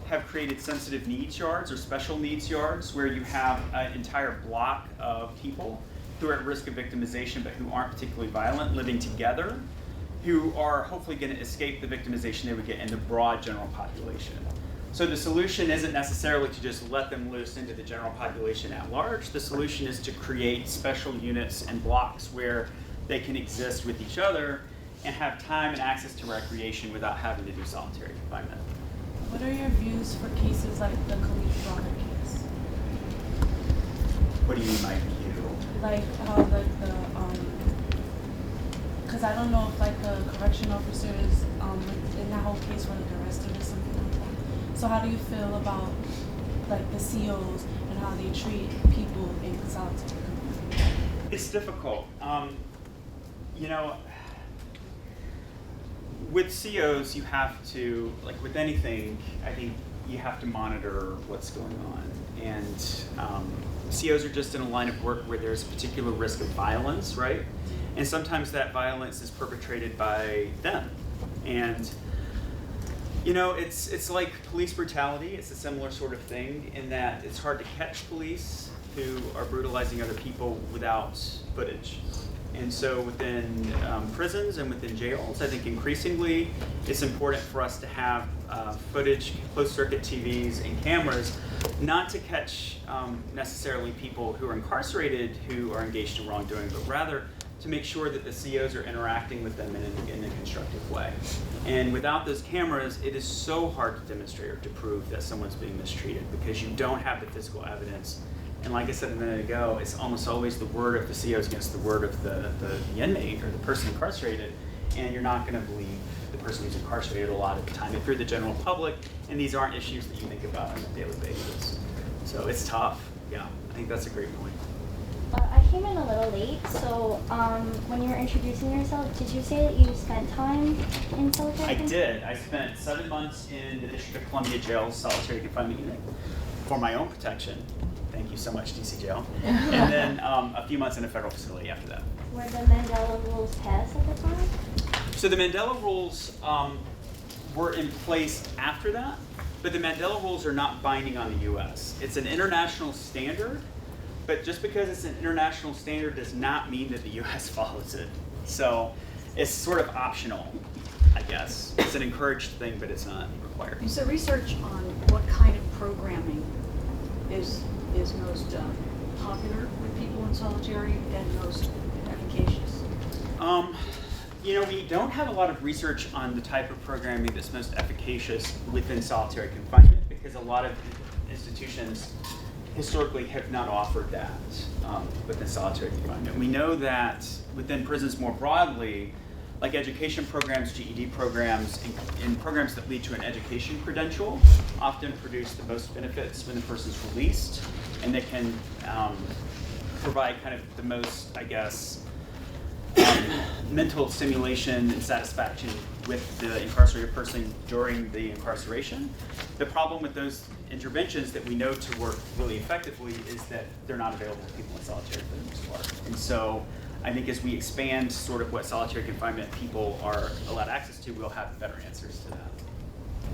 have created sensitive needs yards or special needs yards where you have an entire block of people who are at risk of victimization but who aren't particularly violent living together, who are hopefully going to escape the victimization they would get in the broad general population. So the solution isn't necessarily to just let them loose into the general population at large. The solution is to create special units and blocks where they can exist with each other and have time and access to recreation without having to do solitary confinement. What are your views for cases like the Khalif brother case? What do you mean by view? Like how because I don't know if like the correction officers in that whole case were like arrested or something like that. So how do you feel about like the COs and how they treat people in solitary confinement? It's difficult. With COs, you have to, like with anything, I think you have to monitor what's going on. And COs are just in a line of work where there's a particular risk of violence, right? And sometimes that violence is perpetrated by them. And it's like police brutality. It's a similar sort of thing in that it's hard to catch police who are brutalizing other people without footage. And so within prisons and within jails, I think increasingly it's important for us to have footage, closed-circuit TVs and cameras, not to catch necessarily people who are incarcerated who are engaged in wrongdoing, but rather to make sure that the COs are interacting with them in a constructive way. And without those cameras, it is so hard to demonstrate or to prove that someone's being mistreated because you don't have the physical evidence. And like I said a minute ago, it's almost always the word of the COs against the word of the inmate or the person incarcerated, and you're not going to believe the person who's incarcerated a lot of the time if you're the general public, and these aren't issues that you think about on a daily basis. So it's tough. Yeah, I think that's a great point. I came in a little late, so when you were introducing yourself, did you say that you spent time in solitary confinement? I did. I spent 7 months in the District of Columbia Jail's solitary confinement unit for my own protection. Thank you so much, DC Jail. And then a few months in a federal facility after that. Were the Mandela Rules passed at the time? So the Mandela Rules were in place after that, but the Mandela Rules are not binding on the US. It's an international standard, but just because it's an international standard does not mean that the US follows it. So it's sort of optional, I guess. It's an encouraged thing, but it's not required. Is there research on what kind of programming is most popular with people in solitary and most efficacious? We don't have a lot of research on the type of programming that's most efficacious within solitary confinement because a lot of institutions historically have not offered that within solitary confinement. We know that within prisons more broadly, like education programs, GED programs, and programs that lead to an education credential often produce the most benefits when the person's released, and they can provide kind of the most, I guess, mental stimulation and satisfaction with the incarcerated person during the incarceration. The problem with those interventions that we know to work really effectively is that they're not available to people in solitary for the most part. And so I think as we expand sort of what solitary confinement people are allowed access to, we'll have better answers to that.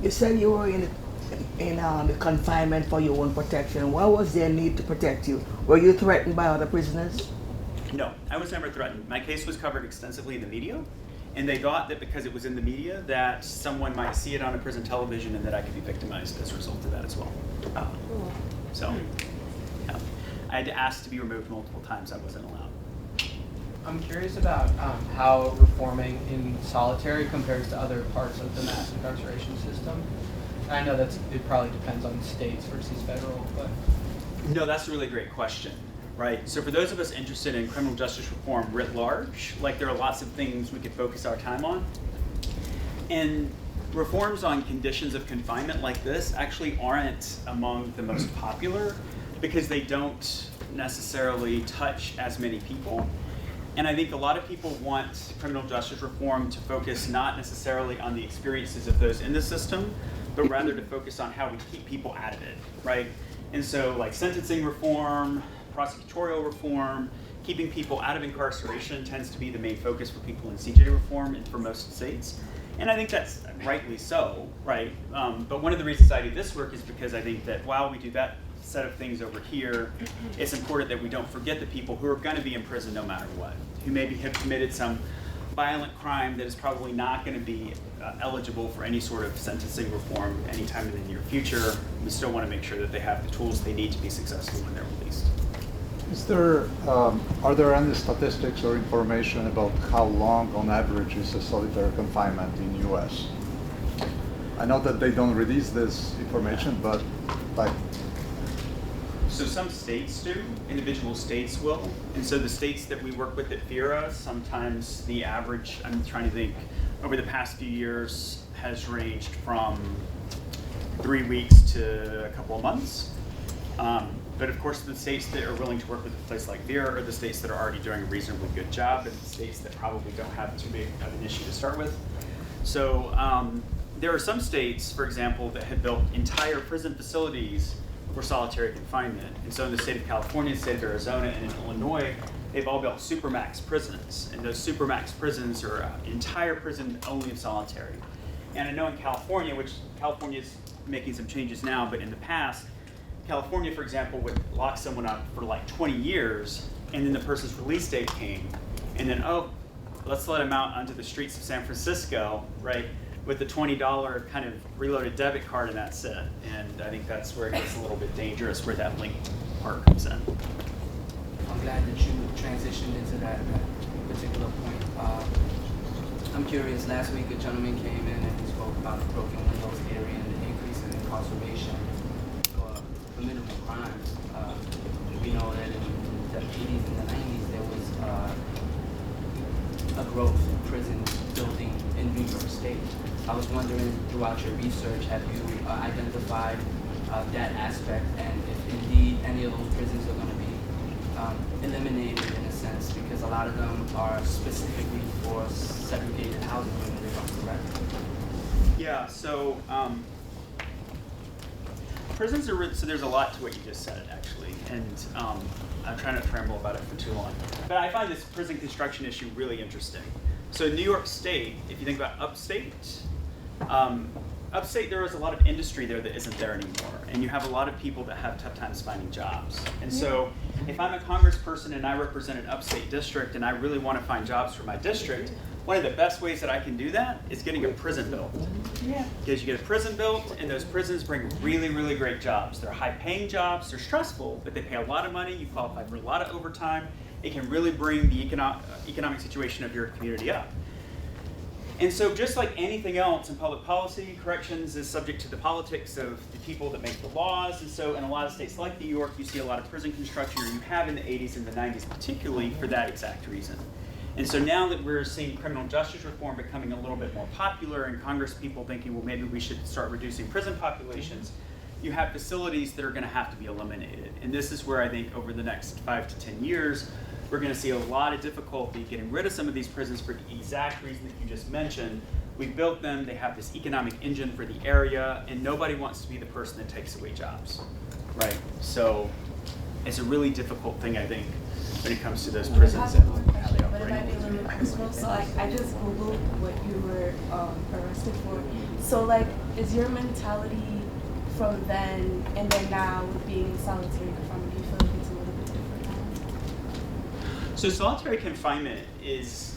You said you were in the confinement for your own protection. What was their need to protect you? Were you threatened by other prisoners? No, I was never threatened. My case was covered extensively in the media, and they thought that because it was in the media that someone might see it on a prison television and that I could be victimized as a result of that as well. So, yeah. I had to ask to be removed multiple times. I wasn't allowed. I'm curious about how reforming in solitary compares to other parts of the mass incarceration system. I know it probably depends on states versus federal, but No, that's a really great question, right? So for those of us interested in criminal justice reform writ large, like there are lots of things we could focus our time on. And reforms on conditions of confinement like this actually aren't among the most popular because they don't necessarily touch as many people. And I think a lot of people want criminal justice reform to focus not necessarily on the experiences of those in the system, but rather to focus on how we keep people out of it, right? And so like sentencing reform, prosecutorial reform, keeping people out of incarceration tends to be the main focus for people in CJ reform and for most states. And I think that's rightly so, right? But one of the reasons I do this work is because I think that while we do that set of things over here, it's important that we don't forget the people who are going to be in prison no matter what, who maybe have committed some violent crime that is probably not going to be eligible for any sort of sentencing reform anytime in the near future. We still want to make sure that they have the tools they need to be successful when they're released. Are there any statistics or information about how long on average is a solitary confinement in US? I know that they don't release this information, but like, So some states do, individual states will. And so the states that we work with at FIRA, sometimes the average, I'm trying to think, over the past few years has ranged from 3 weeks to a couple of months. But of course, the states that are willing to work with a place like FIRA are the states that are already doing a reasonably good job, and the states that probably don't have too big of an issue to start with. So there are some states, for example, that have built entire prison facilities for solitary confinement. And so in the state of California, the state of Arizona, and in Illinois, they've all built supermax prisons. And those supermax prisons are entire prison only of solitary. And I know in California, which California is making some changes now, but in the past, California, for example, would lock someone up for like 20 years, and then the person's release date came, and then, oh, let's let them out onto the streets of San Francisco, right, with the $20 kind of reloaded debit card, and that's it. And I think that's where it gets a little bit dangerous, where that link part comes in. I'm glad that you transitioned into that particular point. I'm curious, last week a gentleman came in and he spoke about the broken windows theory and the increase in incarceration for minimum crimes. We know that in the 80s and the 90s there was a growth in prison building in New York State. I was wondering, throughout your research, have you identified that aspect, and if indeed any of those prisons are going to be eliminated in a sense, because a lot of them are specifically for segregated housing units, if I'm correct? Yeah, so prisons are, so there's a lot to what you just said, actually, and I'm trying not to ramble about it for too long. But I find this prison construction issue really interesting. So in New York State, if you think about upstate, upstate there is a lot of industry there that isn't there anymore, and you have a lot of people that have tough times finding jobs. And so if I'm a congressperson and I represent an upstate district and I really want to find jobs for my district, one of the best ways that I can do that is getting a prison built. Yeah. Because you get a prison built, and those prisons bring really, really great jobs. They're high-paying jobs, they're stressful, but they pay a lot of money, you qualify for a lot of overtime. It can really bring the economic situation of your community up. And so just like anything else in public policy, corrections is subject to the politics of the people that make the laws. And so in a lot of states like New York, you see a lot of prison construction, or you have in the 80s and the 90s, particularly for that exact reason. And so now that we're seeing criminal justice reform becoming a little bit more popular, and Congress people thinking, well, maybe we should start reducing prison populations, you have facilities that are going to have to be eliminated. And this is where I think over the next 5 to 10 years, we're going to see a lot of difficulty getting rid of some of these prisons for the exact reason that you just mentioned, We built them, they have this economic engine for the area, and nobody wants to be the person that takes away jobs, right? So it's a really difficult thing, I think, when it comes to those prisons and how they But it might be a operate. little bit personal. So like, I just googled what you were arrested for. So like, is your mentality from then and then now with being in solitary confinement? Do you feel like it's a little bit different now? So solitary confinement is,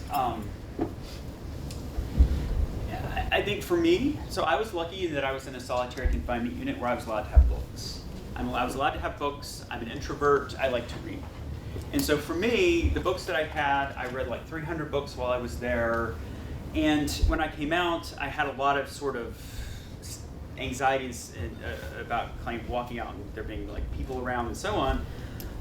I think for me, so I was lucky that I was in a solitary confinement unit where I was allowed to have books. I was allowed to have books. I'm an introvert. I like to read. And so for me, the books that I had, I read like 300 books while I was there. And when I came out, I had a lot of sort of anxieties about walking out and there being like people around and so on.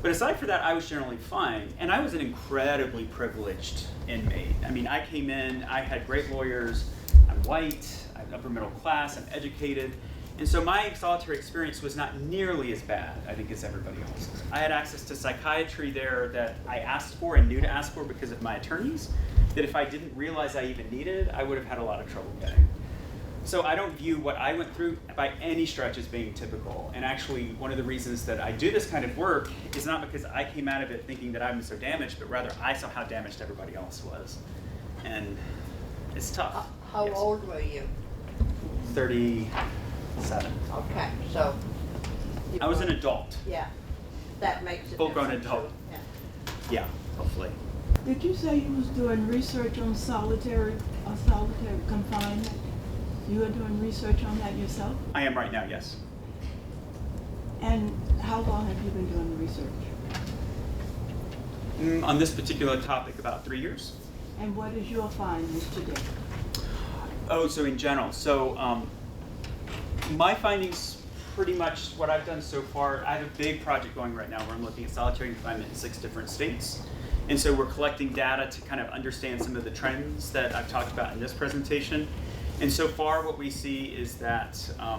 But aside from that, I was generally fine. And I was an incredibly privileged inmate. I mean, I came in, I had great lawyers, I'm white, I'm upper middle class, I'm educated. And so my solitary experience was not nearly as bad, I think, as everybody else's. I had access to psychiatry there that I asked for and knew to ask for because of my attorneys, that if I didn't realize I even needed, I would have had a lot of trouble getting. So I don't view what I went through by any stretch as being typical. And actually, one of the reasons that I do this kind of work is not because I came out of it thinking that I'm so damaged, but rather I saw how damaged everybody else was. And it's tough. How Yes. old were you? 37. Okay, so. you I was were- an adult. Yeah, that makes it. Full-grown different, adult. too. Yeah. Yeah, hopefully. Did you say you was doing research on solitary confinement? You are doing research on that yourself? I am right now, yes. And how long have you been doing the research? On this particular topic, about 3 years. And what is your findings today? Oh, so in general. So my findings, pretty much what I've done so far, I have a big project going right now where I'm looking at solitary confinement in 6 different states. And so we're collecting data to kind of understand some of the trends that I've talked about in this presentation. And so far what we see is that a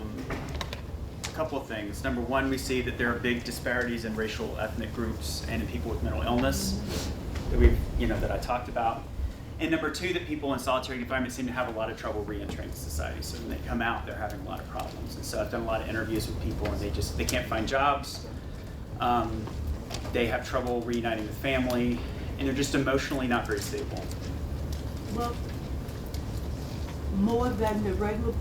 couple of things. Number one, we see that there are big disparities in racial ethnic groups and in people with mental illness that I talked about. And number two, that people in solitary confinement seem to have a lot of trouble re-entering society. So when they come out, they're having a lot of problems. And so I've done a lot of interviews with people and they can't find jobs. They have trouble reuniting with family, and they're just emotionally not very stable. Well, more than the regular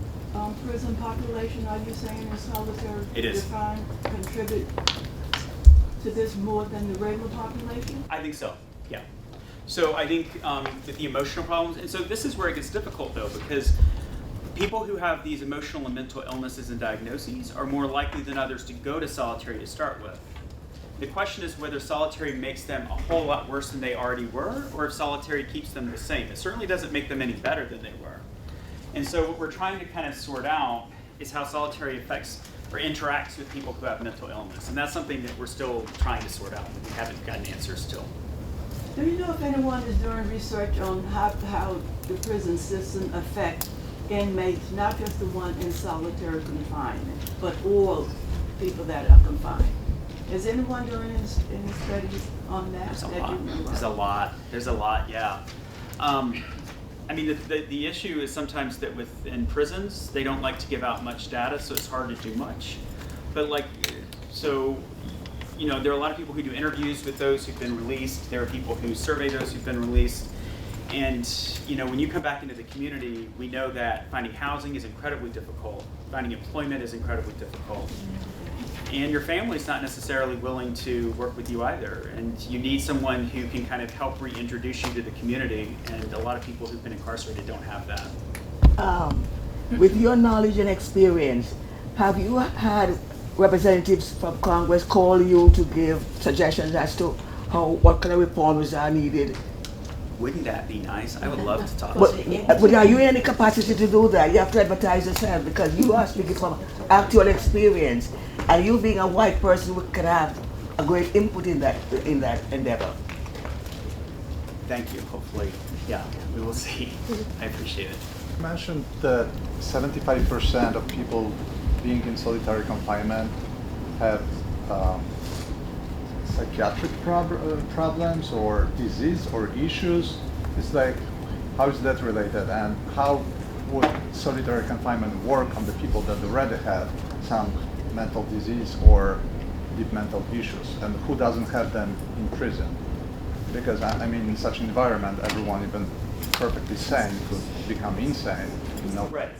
prison population, are you saying in solitary It is. confinement contribute to this more than the regular population? I think so, yeah. So I think with the emotional problems, and so this is where it gets difficult though, because people who have these emotional and mental illnesses and diagnoses are more likely than others to go to solitary to start with. The question is whether solitary makes them a whole lot worse than they already were, or if solitary keeps them the same. It certainly doesn't make them any better than they were. And so what we're trying to kind of sort out is how solitary affects or interacts with people who have mental illness. And that's something that we're still trying to sort out, and we haven't gotten answers to. Do you know if anyone is doing research on how the prison system affects inmates, not just the one in solitary confinement, but all people that are confined? Is anyone doing any studies on that? There's a that lot. you know of? There's a lot, yeah. I mean, the issue is sometimes that within prisons, they don't like to give out much data, so it's hard to do much. But there are a lot of people who do interviews with those who've been released. There are people who survey those who've been released. And, when you come back into the community, we know that finding housing is incredibly difficult. Finding employment is incredibly difficult. And your family's not necessarily willing to work with you either. And you need someone who can kind of help reintroduce you to the community. And a lot of people who've been incarcerated don't have that. With your knowledge and experience, have you had representatives from Congress call you to give suggestions as to what kind of reforms are needed? Wouldn't that be nice? I would love to talk But, to you. but are you in any capacity to do that? You have to advertise yourself because you are speaking from actual experience, and you being a white person could have a great input in that endeavor. Thank you. Hopefully, yeah, we will see. I appreciate it. You mentioned that 75% of people being in solitary confinement have psychiatric problems or disease or issues. It's like, how is that related, and how would solitary confinement work on the people that already have some mental disease or deep mental issues, and who doesn't have them in prison? Because I mean, in such an environment, everyone, even perfectly sane, could become insane. You know? Right.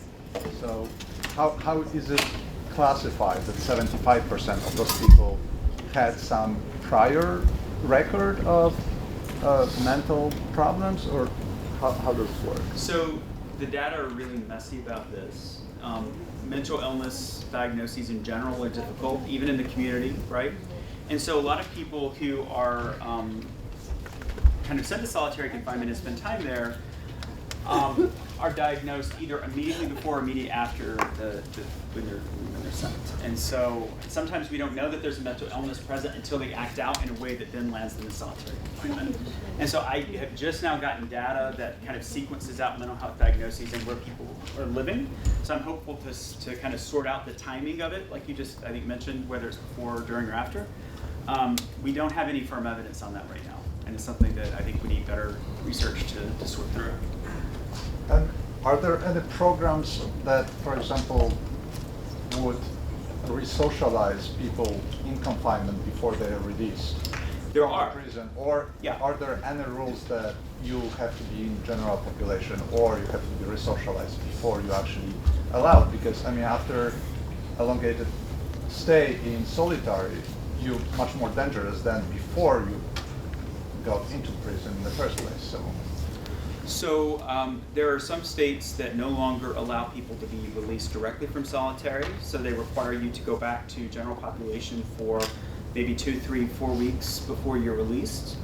So how is it classified that 75% of those people had some prior record of mental problems, or how does it work? So the data are really messy about this. Mental illness diagnoses in general are difficult, even in the community, right? And so a lot of people who are kind of sent to solitary confinement and spend time there are diagnosed either immediately before or immediately after when they're sent. And so sometimes we don't know that there's a mental illness present until they act out in a way that then lands them in solitary confinement. And so I have just now gotten data that kind of sequences out mental health diagnoses and where people are living. So I'm hopeful to kind of sort out the timing of it, like you just, I think, mentioned, whether it's before, during, or after. We don't have any firm evidence on that right now. And it's something that I think we need better research to sort through. And are there any programs that, for example, would resocialize people in confinement before they are released? There from are. prison, or Yeah. are there any rules that you have to be in general population, or you have to be resocialized before you actually allowed? Because I mean, after elongated stay in solitary, you're much more dangerous than before you got into prison in the first place. So there are some states that no longer allow people to be released directly from solitary, so they require you to go back to general population for maybe 2, 3, 4 weeks before you're released.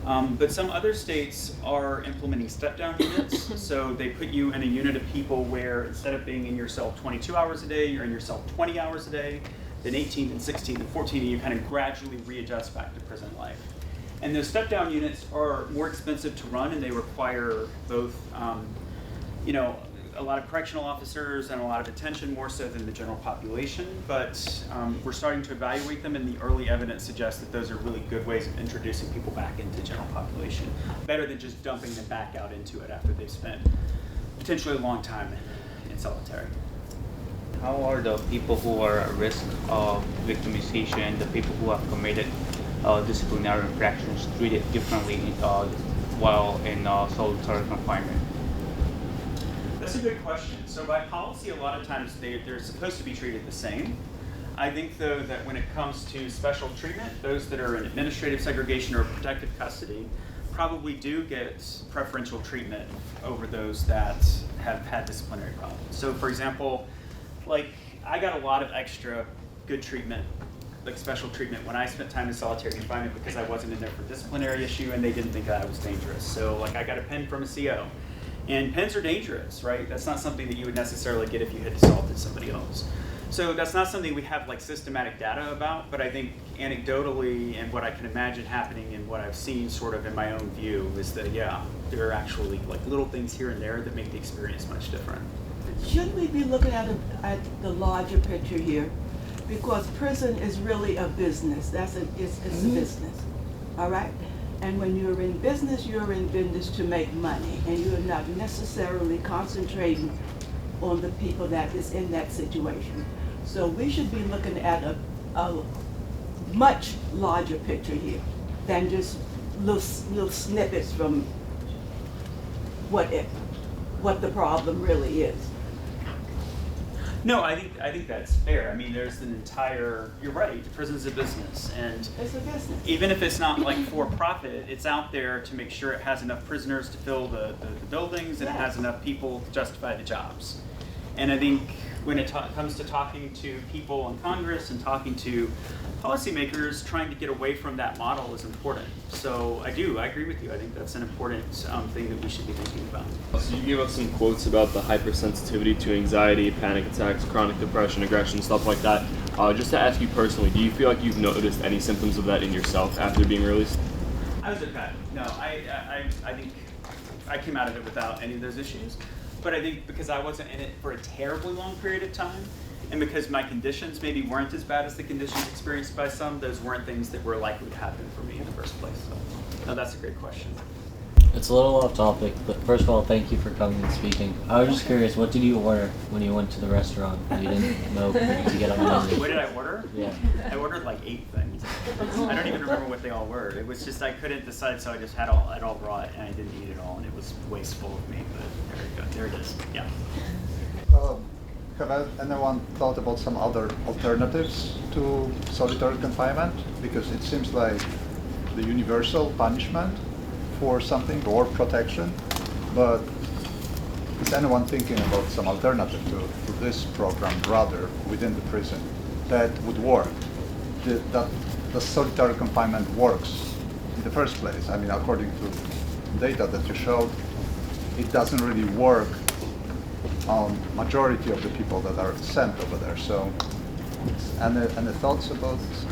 But some other states are implementing step-down units, so they put you in a unit of people where instead of being in your cell 22 hours a day, you're in your cell 20 hours a day, then 18, and 16, and 14, and you kind of gradually readjust back to prison life. And those step-down units are more expensive to run, and they require both, a lot of correctional officers and a lot of attention, more so than the general population. But we're starting to evaluate them, and the early evidence suggests that those are really good ways of introducing people back into general population, better than just dumping them back out into it after they've spent potentially a long time in solitary. How are the people who are at risk of victimization, the people who have committed disciplinary infractions, treated differently while in solitary confinement? That's a good question. So by policy, a lot of times they're supposed to be treated the same. I think, though, that when it comes to special treatment, those that are in administrative segregation or protective custody probably do get preferential treatment over those that have had disciplinary problems. So, for example, like I got a lot of extra good treatment, like special treatment, when I spent time in solitary confinement because I wasn't in there for disciplinary issue and they didn't think that I was dangerous. So like I got a pen from a CO. And pens are dangerous, right? That's not something that you would necessarily get if you had assaulted somebody else. So that's not something we have like systematic data about, but I think anecdotally and what I can imagine happening and what I've seen sort of in my own view is that, yeah, there are actually like little things here and there that make the experience much different. Shouldn't we be looking at the larger picture here? Because prison is really a business. It's a business, all right? And when you're in business to make money, and you're not necessarily concentrating on the people that is in that situation. So we should be looking at a much larger picture here than just little snippets from what the problem really is. No, I think that's fair. I mean, there's an entire, you're right, prison's a business. And It's a business. even if it's not like for profit, it's out there to make sure it has enough prisoners to fill the buildings and it has enough people to justify the jobs. And I think when it comes to talking to people in Congress and talking to policymakers, trying to get away from that model is important. So I agree with you. I think that's an important thing that we should be thinking about. So you gave us some quotes about the hypersensitivity to anxiety, panic attacks, chronic depression, aggression, stuff like that. Just to ask you personally, do you feel like you've noticed any symptoms of that in yourself after being released? I was okay. No, I think I came out of it without any of those issues. But I think because I wasn't in it for a terribly long period of time, and because my conditions maybe weren't as bad as the conditions experienced by some, those weren't things that were likely to happen for me in the first place. So, no, that's a great question. It's a little off topic, but first of all, thank you for coming and speaking. I was just curious, what did you order when you went to the restaurant? You didn't know to get on the menu. What did I order? Yeah. I ordered like 8 things. I don't even remember what they all were. It was just I couldn't decide, so I just had it all brought, and I didn't eat it all, and it was wasteful of me. But there you go. There it is. Yeah. Have anyone thought about some other alternatives to solitary confinement? Because it seems like the universal punishment for something or protection, but is anyone thinking about some alternative to this program rather within the prison that would work? That the solitary confinement works in the first place. I mean, according to data that you showed, it doesn't really work on majority of the people that are sent over there. So, any thoughts about this?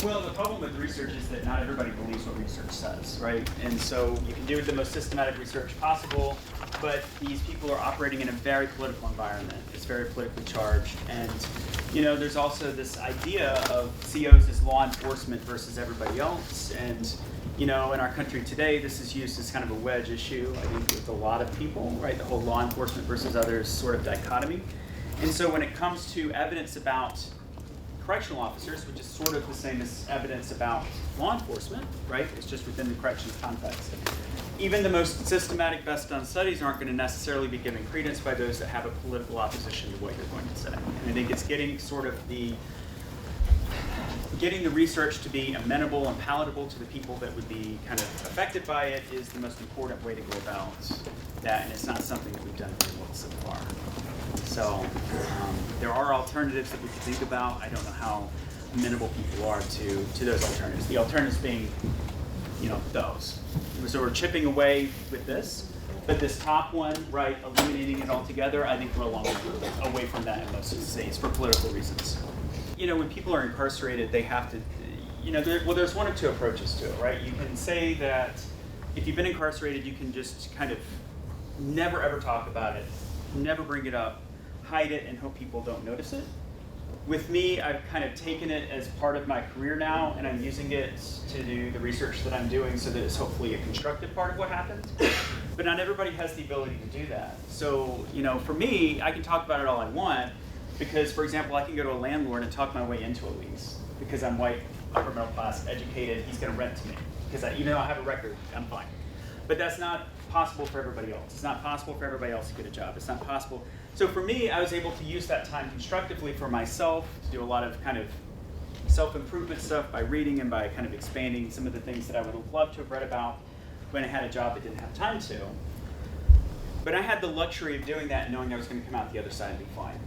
Well, the problem with research is that not everybody believes what research says, right? And so you can do the most systematic research possible, but these people are operating in a very political environment. It's very politically charged. And, you know, there's also this idea of COs as law enforcement versus everybody else. And, you know, in our country today, this is used as kind of a wedge issue, I think, with a lot of people, right? The whole law enforcement versus others sort of dichotomy. And so when it comes to evidence about correctional officers, which is sort of the same as evidence about law enforcement, right? It's just within the corrections context. Even the most systematic, best done studies aren't going to necessarily be given credence by those that have a political opposition to what you're going to say. And I think it's getting sort of getting the research to be amenable and palatable to the people that would be kind of affected by it is the most important way to go about that, and it's not something that we've done very well so far. So there are alternatives that we could think about. I don't know how amenable people are to those alternatives. The alternatives being, you know, those. So we're chipping away with this, but this top one, right, eliminating it altogether, I think we're a long way away from that in most states for political reasons. You know, when people are incarcerated, they have to, you know, there's one or two approaches to it, right? You can say that if you've been incarcerated, you can just kind of never ever talk about it, never bring it up, hide it, and hope people don't notice it. With me, I've kind of taken it as part of my career now, and I'm using it to do the research that I'm doing so that it's hopefully a constructive part of what happened. But not everybody has the ability to do that. So, you know, for me, I can talk about it all I want, because, for example, I can go to a landlord and talk my way into a lease because I'm white, upper middle class, educated. He's going to rent to me because even though I have a record, I'm fine. But that's not possible for everybody else. It's not possible for everybody else to get a job. It's not possible. So for me, I was able to use that time constructively for myself to do a lot of kind of self-improvement stuff by reading and by kind of expanding some of the things that I would have loved to have read about when I had a job but didn't have time to. But I had the luxury of doing that and knowing I was going to come out the other side and be fine.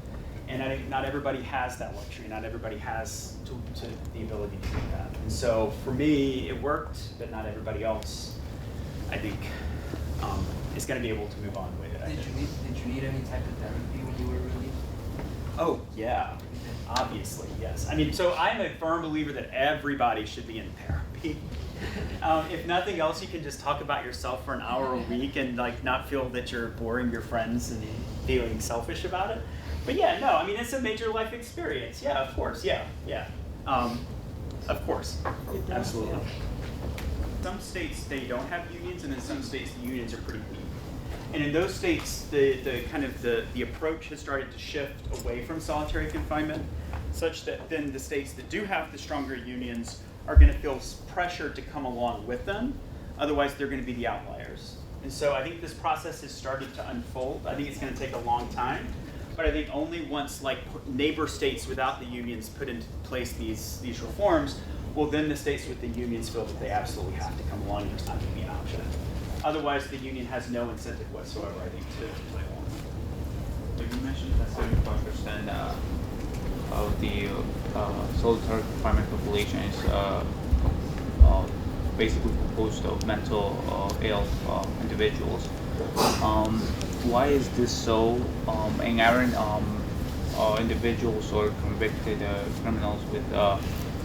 And I think not everybody has that luxury. Not everybody has to the ability to do that. And so for me, it worked, but not everybody else, I think, is going to be able to move on with it. Did you need any type of therapy when you were released? Oh, yeah. Obviously, yes. I mean, so I'm a firm believer that everybody should be in therapy. If nothing else, you can just talk about yourself for an hour a week and like not feel that you're boring your friends and feeling selfish about it. But yeah, no, I mean, it's a major life experience. Yeah, of course, yeah. Of course, absolutely. Some states, they don't have unions, and in some states, the unions are pretty weak. And in those states, the approach has started to shift away from solitary confinement, such that then the states that do have the stronger unions are going to feel pressure to come along with them. Otherwise, they're going to be the outliers. And so I think this process has started to unfold. I think it's going to take a long time. But I think only once like neighbor states without the unions put into place these reforms, will then the states with the unions feel that they absolutely have to come along and there's not going to be an option. Otherwise, the union has no incentive whatsoever, I think, to play along. So you mentioned that 75% of the solitary confinement population is basically composed of mental ill individuals. Why is this so? And aren't individuals or convicted criminals with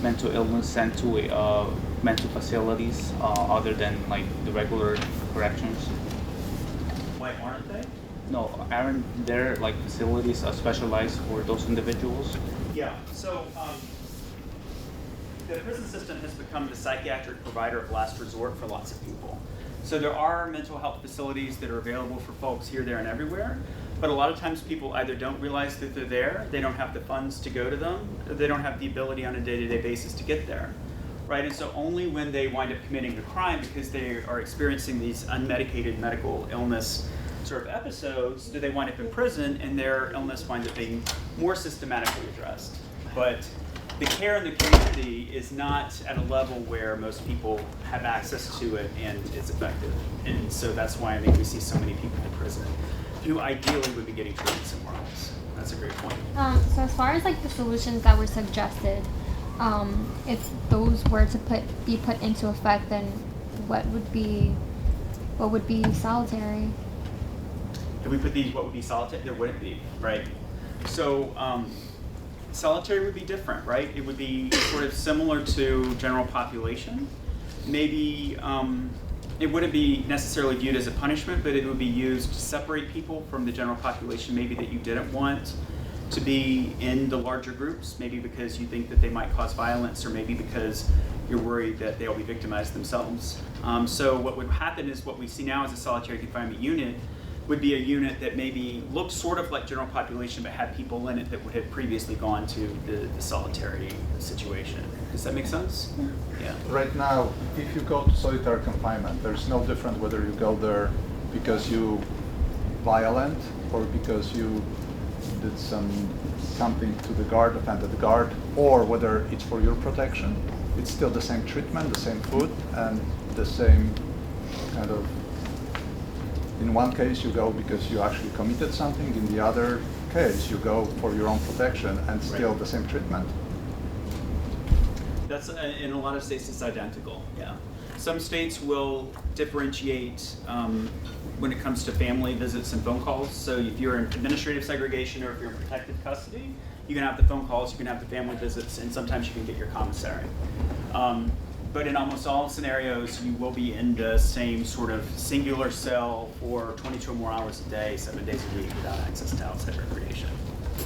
mental illness sent to mental facilities other than like the regular corrections? Why aren't they? No, aren't there like facilities specialized for those individuals? Yeah, so the prison system has become the psychiatric provider of last resort for lots of people. So there are mental health facilities that are available for folks here, there, and everywhere. But a lot of times people either don't realize that they're there, they don't have the funds to go to them, or they don't have the ability on a day-to-day basis to get there. Right? And so only when they wind up committing a crime because they are experiencing these unmedicated medical illness sort of episodes do they wind up in prison, and their illness winds up being more systematically addressed. But the care in the community is not at a level where most people have access to it and it's effective. And so that's why I think we see so many people in prison who ideally would be getting treated somewhere else. That's a great point. So as far as like the solutions that were suggested, if those were to be put into effect, then what would be solitary? If we put these, what would be solitary? There wouldn't be, right? So solitary would be different, right? It would be sort of similar to general population. Maybe it wouldn't be necessarily viewed as a punishment, but it would be used to separate people from the general population, maybe that you didn't want to be in the larger groups, maybe because you think that they might cause violence, or maybe because you're worried that they'll be victimized themselves. So what would happen is what we see now as a solitary confinement unit would be a unit that maybe looked sort of like general population but had people in it that would have previously gone to the solitary situation. Does that make sense? Yeah. Right now, if you go to solitary confinement, there's no difference whether you go there because you violent or because you did something to the guard, offended the guard, or whether it's for your protection. It's still the same treatment, the same food, and the same kind of. In one case, you go because you actually committed something. In the other case, you go for your own protection, and still the same treatment. That's in a lot of states it's identical. Yeah. Some states will differentiate when it comes to family visits and phone calls. So if you're in administrative segregation or if you're in protective custody, you can have the phone calls, you can have the family visits, and sometimes you can get your commissary. But in almost all scenarios, you will be in the same sort of singular cell for 22 or more hours a day, 7 days a week, without access to outside recreation.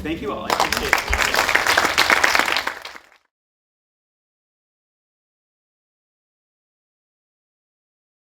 Thank you all. I appreciate it.